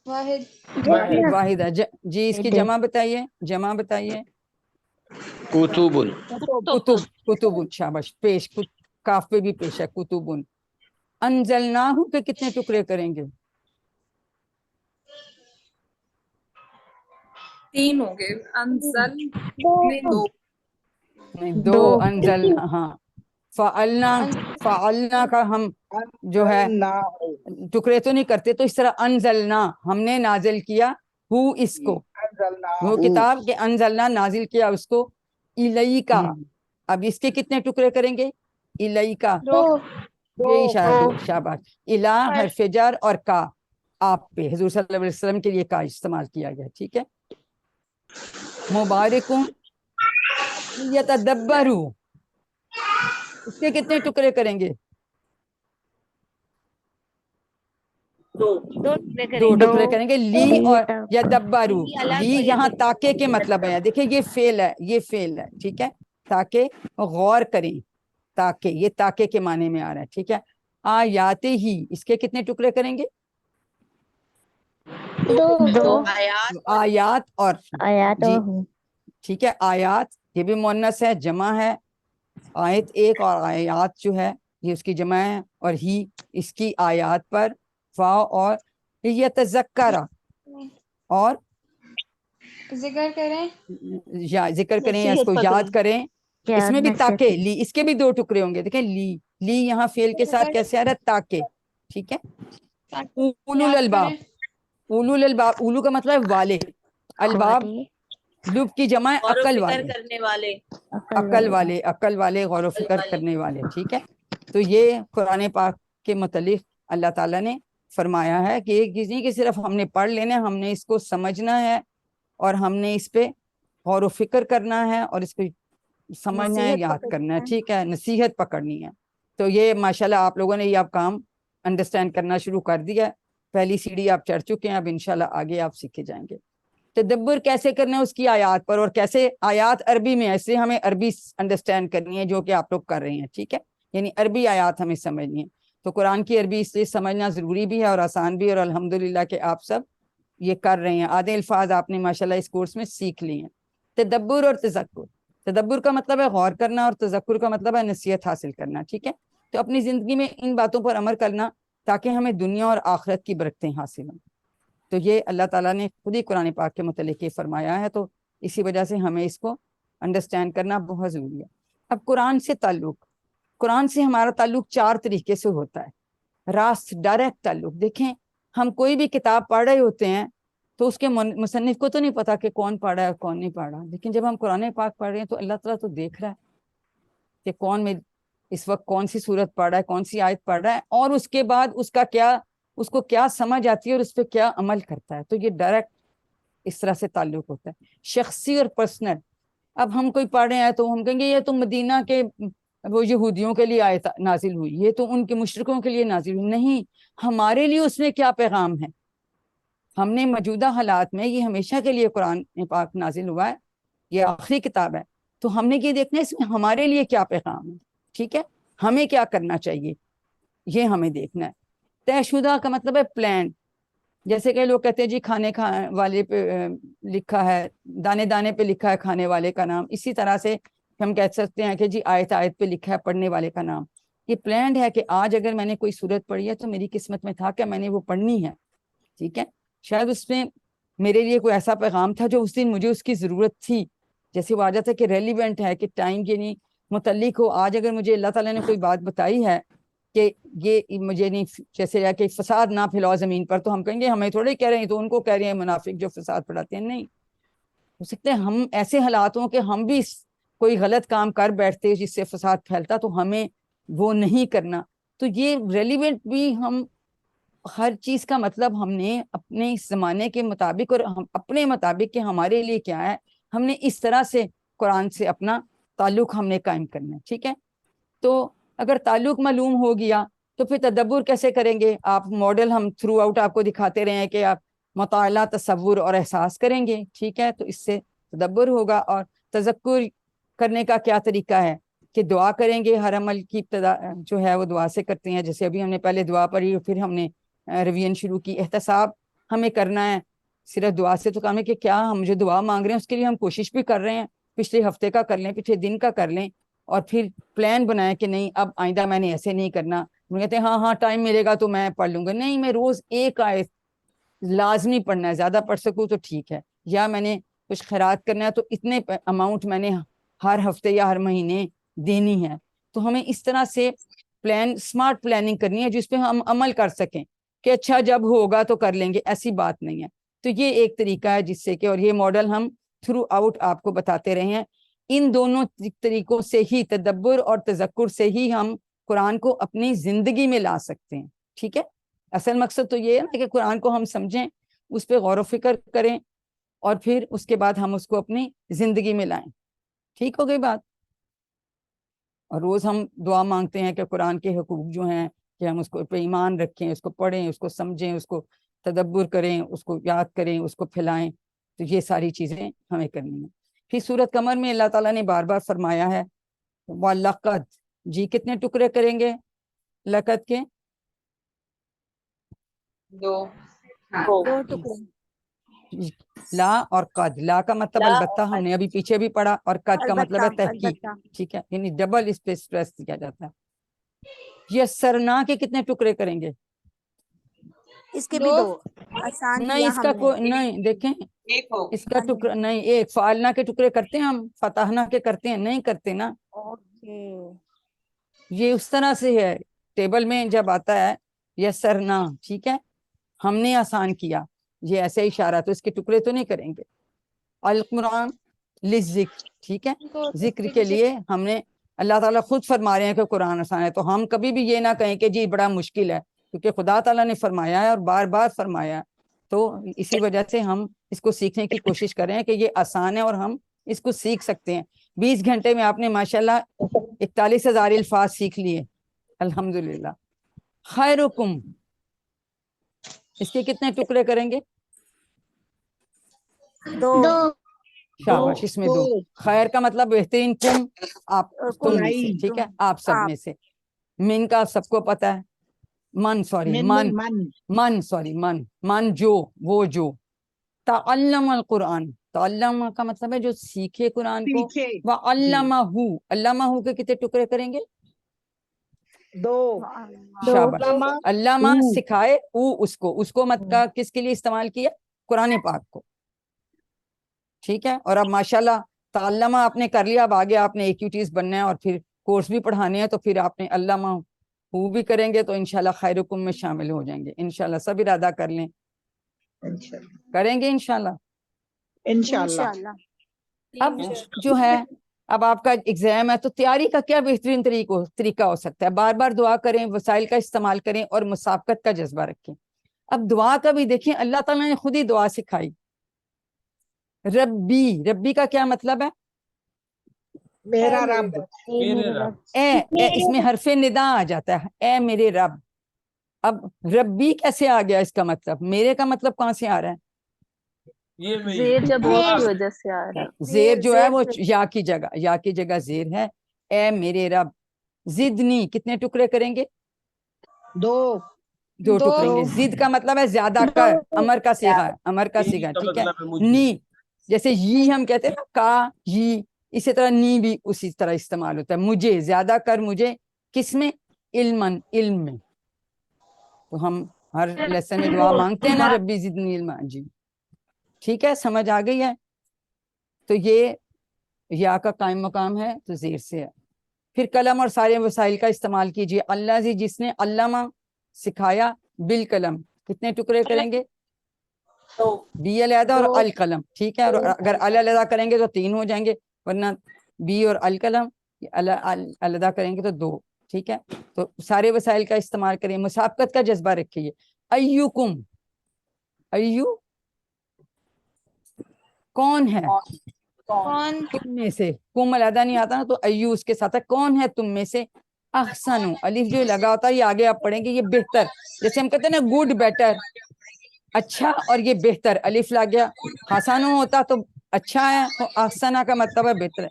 واحد ہے. جی اس کی جمع بتائیے، جمع بتائیے. کتب. کتب، شاباش، پیش، کاف پہ بھی پیش ہے، کتب. انزلناہ کے کتنے ٹکڑے کریں گے؟ 3 ہوں گے. انزل نہیں، 2. انزلنا، ہاں. فعلنا کا ہم جو ہے ٹکڑے تو نہیں کرتے، تو اس طرح انزلنا ہم نے نازل کیا اس کو، وہ کتاب کہ انزلنا نازل کیا اس کو، الیکا. اب اس کے کتنے ٹکڑے کریں گے؟ الیکا، یہ اشارہ 2، شاباش. الا حرف جر اور کا آپ پہ، حضور صلی اللہ علیہ وسلم کے لیے کا استعمال کیا گیا، ٹھیک ہے. مبارکون یتدبروا، اس کے کتنے ٹکڑے کریں گے؟ 2 ٹکڑے کریں گے. لی اور یدبروا. لی یہاں تاکہ کے مطلب ہے، دیکھیں یہ فعل ہے، یہ فعل ہے، ٹھیک ہے. تاکہ غور کریں، تاکہ یہ تاکہ کے معنی میں آ رہا ہے، ٹھیک ہے. آیات ہی، اس کے کتنے ٹکڑے کریں گے؟ 2 آیات اور جی ہوں. ٹھیک ہے. آیات یہ بھی مؤنث ہے، جمع ہے. آیت ایک اور آیات جو ہے یہ اس کی جمع ہے، اور ہی اس کی آیات پر فا اور یتذکرہ اور ذکر کریں، یا ذکر کریں یا اس کو یاد کریں. اس میں بھی تاکہ، لی، اس کے بھی 2 ٹکڑے ہوں گے. دیکھیں لی یہاں فعل کے ساتھ کیسے آ رہا ہے؟ تاکہ، ٹھیک ہے. اولو الالباب، اولو الالباب، اولو کا مطلب ہے والے، الباب لب کی جمع ہے غور و عقل فکر والے، کرنے والے. عقل والے، غور و فکر کرنے والے، ٹھیک ہے. تو یہ قرآن پاک کے متعلق اللہ تعالیٰ نے فرمایا ہے کہ ایک چیز نہیں کہ صرف ہم نے پڑھ لینا، ہم نے اس کو سمجھنا ہے اور ہم نے اس پہ غور و فکر کرنا ہے اور اس کو سمجھنا ہے، یاد کرنا ہے، ٹھیک ہے، نصیحت پکڑنی ہے. تو یہ ماشاءاللہ آپ لوگوں نے یہ اب کام انڈرسٹینڈ کرنا شروع کر دیا ہے. पहली सीढ़ी आप चढ़ चुके हैं, अब इंशाल्लाह आगे आप सीखे जाएंगे। तदब्बर कैसे करना है उसकी आयात पर, और कैसे आयात अरबी में, ऐसे हमें अरबी अंडरस्टैंड करनी है जो कि आप लोग कर रहे हैं, ठीक है, यानी अरबी आयात हमें समझनी है। तो कुरान की अरबी इसलिए समझना ज़रूरी भी है और आसान भी है, और अल्हम्दुलिल्लाह कि आप सब ये कर रहे हैं। आधे अल्फाज आपने माशाल्लाह इस कोर्स में सीख लिए हैं। तदब्बर और तज़क्कुर, तदब्बर का मतलब है गौर करना और तज़क्कुर का मतलब है नसीहत हासिल करना, ठीक है। तो अपनी ज़िंदगी में इन बातों पर अमल करना ताकि हमें दुनिया और आखिरत की बरकतें हासिल हों। तो ये अल्लाह ताला ने खुद ही कुरान पाक के मुतल्लिक़ फरमाया है, तो इसी वजह से हमें इसको अंडरस्टैंड करना बहुत ज़रूरी है। अब कुरान से ताल्लुक़, कुरान से हमारा ताल्लुक़ 4 तरीके से होता है। रास्त डायरेक्ट ताल्लुक़, देखें हम कोई भी किताब पढ़ रहे होते हैं तो उसके मुसन्निफ को तो नहीं पता कि कौन पढ़ा है कौन नहीं पढ़ा, लेकिन जब हम कुरान पाक पढ़ रहे हैं तो अल्लाह ताला तो देख रहा है कि कौन में इस वक्त कौन सी सूरत पढ़ रहा है, कौन सी आयत पढ़ रहा है, और उसके बाद उसको क्या समझ आती है और उस पर क्या अमल करता है। तो ये डायरेक्ट इस तरह से ताल्लुक होता है, शख्सी और पर्सनल। अब हम कोई पढ़ रहे हैं तो हम कहेंगे ये तो मदीना के वो यहूदियों के लिए आयत नाजिल हुई, ये तो उनके मुशरिकों के लिए नाजिल हुई, नहीं, हमारे लिए उसमें क्या पैगाम है। हमने मौजूदा हालात में, ये हमेशा के लिए कुरान पाक नाजिल हुआ है, ये आखिरी किताब है, तो हमने ये देखना है इसमें हमारे लिए क्या पैगाम है, ठीक है, हमें क्या करना चाहिए, ये हमें देखना है। तयशुदा का मतलब है प्लान। जैसे कि लोग कहते हैं जी खाने वाले पे लिखा है, दाने दाने पे लिखा है खाने वाले का नाम, इसी तरह से हम कह सकते हैं कि जी आयत आयत पे लिखा है पढ़ने वाले का नाम। ये प्लान है कि आज अगर मैंने कोई सूरत पढ़ी है तो मेरी किस्मत में था कि मैंने वो पढ़नी है, ठीक है, शायद उसमें मेरे लिए कोई ऐसा पैगाम था जो उस दिन मुझे उसकी ज़रूरत थी, जैसे वो आ जाता है कि रेलिवेंट है, कि टाइम के नहीं मुतल्लिक हो। आज अगर मुझे अल्लाह ताला ने कोई बात बताई है कि ये मुझे नहीं, जैसे या कि फसाद ना फैलाओ ज़मीन पर, तो हम कहेंगे हमें थोड़े कह रहे हैं, तो उनको कह रहे हैं मुनाफिक जो फसाद फैलाते हैं। नहीं, हो सकता है हम ऐसे हालात हों कि हम भी कोई गलत काम कर बैठते जिससे फसाद फैलता, तो हमें वो नहीं करना। तो ये रेलिवेंट भी, हम हर चीज़ का मतलब हमने अपने इस ज़माने के मुताबिक और हम अपने मुताबिक कि हमारे लिए क्या है, हमने इस तरह से कुरान से अपना ताल्लुक़ हमने कायम करना है, ठीक है। तो अगर ताल्लुक़ मालूम हो गया तो फिर तदब्बुर कैसे करेंगे। आप मॉडल हम थ्रू आउट आपको दिखाते रहे हैं कि आप मुताला, तसव्वुर और एहसास करेंगे, ठीक है, तो इससे तदब्बुर होगा। और तज़क्कुर करने का क्या तरीका है कि दुआ करेंगे, हर अमल की इब्तिदा जो है वो दुआ से करते हैं। जैसे अभी हमने पहले दुआ पढ़ी, फिर हमने रिवीजन शुरू की। एहतसाब हमें करना है, सिर्फ दुआ से तो काम है कि क्या हम जो दुआ मांग रहे हैं उसके लिए हम कोशिश भी कर रहे हैं, पिछले हफ्ते का कर लें, पिछले दिन का कर लें, और फिर प्लान बनाए कि नहीं अब आइंदा मैंने ऐसे नहीं करना। वो कहते हैं हाँ हाँ टाइम मिलेगा तो मैं पढ़ लूंगा, नहीं, मैं रोज एक आयत लाजमी पढ़ना है, ज्यादा पढ़ सकूँ तो ठीक है, या मैंने कुछ खैरात करना है तो इतने अमाउंट मैंने हर हफ्ते या हर महीने देनी है। तो हमें इस तरह से प्लान, स्मार्ट प्लानिंग करनी है जिसपे हम अमल कर सकें कि अच्छा जब होगा तो कर लेंगे, ऐसी बात नहीं है। तो ये एक तरीका है जिससे कि, और ये मॉडल हम थ्रू आउट आपको बताते रहे हैं। इन दोनों तरीकों से ही, तदब्बुर और तज़क्कुर से ही हम कुरान को अपनी जिंदगी में ला सकते हैं, ठीक है। असल मकसद तो ये है ना कि कुरान को हम समझें, उस पर गौर व फिक्र करें, और फिर उसके बाद हम उसको अपनी जिंदगी में लाएं। ठीक हो गई बात। और रोज हम दुआ मांगते हैं कि कुरान के हुकूक जो हैं कि हम उसको पे ईमान रखें, उसको पढ़ें, उसको समझें, उसको तदब्बुर करें, उसको याद करें, उसको फैलाएं। तो ये सारी चीजें हमें करनी है। फिर सूरत कमर में अल्लाह ताला ने बार बार फरमाया है वलक़द, जी कितने टुकड़े करेंगे लक़द के? दो टुकड़े। ला और कद, ला का मतलब अलबत्ता, हमने अभी पीछे भी पढ़ा, और कद का मतलब है तहकीक, ठीक है, यानी डबल इस पे स्ट्रेस किया जाता है। ये सरना के कितने टुकड़े करेंगे? इसके भी दो आसान नहीं, इसका कोई नहीं, देखें इसका टुकड़ा नहीं, एक फालना के टुकड़े करते हैं हम, फताहना के करते हैं, नहीं करते ना। ये उस तरह से है, टेबल में जब आता है यसरना, ठीक है, हमने आसान किया, ये ऐसे इशारा, तो इसके टुकड़े तो नहीं करेंगे। अल कुरान लिज़िक्र, ठीक है, जिक्र के लिए हमने, अल्लाह ताला खुद फरमा रहे हैं कि कुरान आसान है, तो हम कभी भी ये ना कहें कि जी बड़ा मुश्किल है, क्योंकि खुदा ताला ने फरमाया है और बार बार फरमाया है। तो इसी वजह से हम इसको सीखने की कोशिश कर रहे हैं कि ये आसान है और हम इसको सीख सकते हैं। 20 घंटे में आपने माशाल्लाह 41,000 अल्फाज सीख लिए, अल्हम्दुलिल्लाह। खैरुकुम, اس کے کتنے ٹکڑے کریں گے؟ 2 شاباش، اس میں 2. خیر کا مطلب بہترین، کم آپ تم میں سے، ٹھیک ہے، آپ سب میں سے. من کا سب کو پتا ہے، من جو، وہ جو. تعلم القرآن، تعلم کا مطلب ہے جو سیکھے قرآن کو. وعلمہ، علمہ کے کتنے ٹکڑے کریں گے؟ 2. شاباش. علامہ سکھائے، اس کو مطلب کس کے لیے استعمال کیا؟ قرآن پاک کو. ٹھیک ہے. اور اب ماشاءاللہ تعلمہ آپ نے کر لیا، اب آگے آپ نے ایکٹیویٹیز بننا ہے اور پھر کورس بھی پڑھانے ہیں، تو پھر آپ نے علامہ ہو بھی کریں گے تو انشاءاللہ خیرکم میں شامل ہو جائیں گے انشاءاللہ. سب ارادہ کر لیں، کریں گے انشاءاللہ. اب جو ہے، اب آپ کا ایگزام ہے تو تیاری کا کیا بہترین طریقہ ہو سکتا ہے؟ بار بار دعا کریں، وسائل کا استعمال کریں اور مسابقت کا جذبہ رکھیں. اب دعا کا بھی دیکھیں، اللہ تعالیٰ نے خود ہی دعا سکھائی. ربی کا کیا مطلب ہے؟ میرا رب. اے اس میں حرف ندا آ جاتا ہے، اے میرے رب. اب ربی کیسے آ گیا اس کا مطلب؟ میرے کا مطلب کہاں سے آ رہا ہے؟ زیر جب کی وجہ سے آ رہا ہے. زیر جو ہے وہ یا کی جگہ زیر ہے. اے میرے رب. زدنی کتنے ٹکڑے کریں گے؟ 2 ٹکڑیں گے. زد کا مطلب ہے زیادہ کر، امر کا صیغہ، ٹھیک ہے. نی جیسے یہ ہم کہتے ہیں نا، کا یہ، اسی طرح نی بھی اسی طرح استعمال ہوتا ہے. مجھے زیادہ کر، مجھے کس میں؟ علم میں. تو ہم ہر لیسن میں دعا مانگتے ہیں نا، ربی زدنی علما. جی ٹھیک ہے، سمجھ آ گئی ہے. تو یہ یا کا قائم مقام ہے تو زیر سے ہے. پھر قلم اور سارے وسائل کا استعمال کیجیے. اللہ جی جس نے علامہ سکھایا بالقلم، کتنے ٹکڑے کریں گے؟ بی علیحدہ اور القلم، ٹھیک ہے. اور اگر علیحدہ کریں گے تو 3 ہو جائیں گے، ورنہ بی اور القلم علیحدہ کریں گے تو 2. ٹھیک ہے. تو سارے وسائل کا استعمال کریں، مسابقت کا جذبہ رکھیے. ایوکم، ایو کون ہے؟ تم میں سے. کم علیحدہ نہیں آتا نا، تو ایو اس کے ساتھ ہے. کون ہے تم میں سے؟ احسن، الف جو لگا ہوتا ہے یہ آگے آپ پڑھیں گے، یہ بہتر. جیسے ہم کہتے ہیں نا گڈ، بیٹر، اچھا، اور یہ بہتر، الف لا گیا. حسن ہوتا تو اچھا ہے، تو احسنہ کا مطلب ہے بہتر ہے.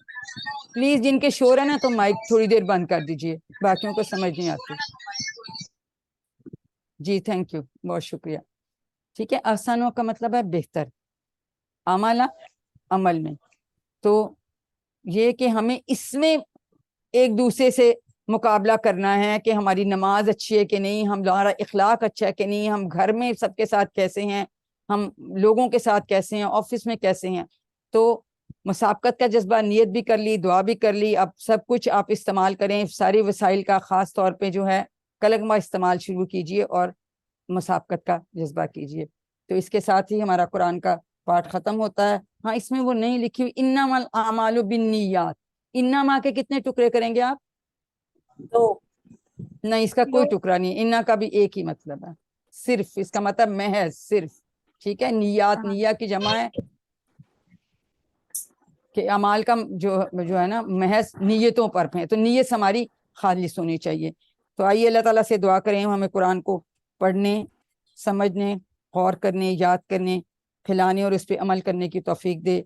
پلیز جن کے شور ہے نا تو مائک تھوڑی دیر بند کر دیجئے، باقیوں کو سمجھ نہیں آتی. جی تھینک یو، بہت شکریہ. ٹھیک ہے. احسنوں کا مطلب ہے بہتر، عملہ عمل میں. تو یہ کہ ہمیں اس میں ایک دوسرے سے مقابلہ کرنا ہے کہ ہماری نماز اچھی ہے کہ نہیں، ہمارا اخلاق اچھا ہے کہ نہیں، ہم گھر میں سب کے ساتھ کیسے ہیں، ہم لوگوں کے ساتھ کیسے ہیں، آفس میں کیسے ہیں. تو مسابقت کا جذبہ، نیت بھی کر لی، دعا بھی کر لی. اب سب کچھ آپ استعمال کریں، ساری وسائل کا. خاص طور پہ جو ہے کلمہ استعمال شروع کیجئے اور مسابقت کا جذبہ کیجئے. تو اس کے ساتھ ہی ہمارا قرآن کا پارٹ ختم ہوتا ہے. ہاں اس میں وہ نہیں لکھی ہوئی انما الاعمال بالنیات. انما کے کتنے ٹکڑے کریں گے آپ؟ 2. نہیں، اس کا کوئی ٹکڑا نہیں. انا کا بھی ایک ہی مطلب ہے، صرف. اس کا مطلب محض، صرف. ٹھیک ہے. نیات، نیہ کی جمع ہے کہ اعمال کا جو ہے نا محض نیتوں پر ہیں، تو نیت ہماری خالص ہونی چاہیے. تو آئیے اللہ تعالیٰ سے دعا کریں ہمیں قرآن کو پڑھنے، سمجھنے، غور کرنے، یاد کرنے، پھیلانے اور اس پہ عمل کرنے کی توفیق دے.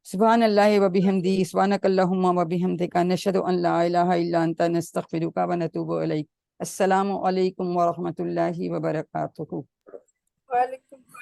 سبحان اللہ و بحمدی، سبحانک اللہم و بحمدک، نشہد ان لا الہ الا انت، نستغفرک و نتوب الیک. السلام علیکم ورحمۃ اللہ وبرکاتہ. وعلیکم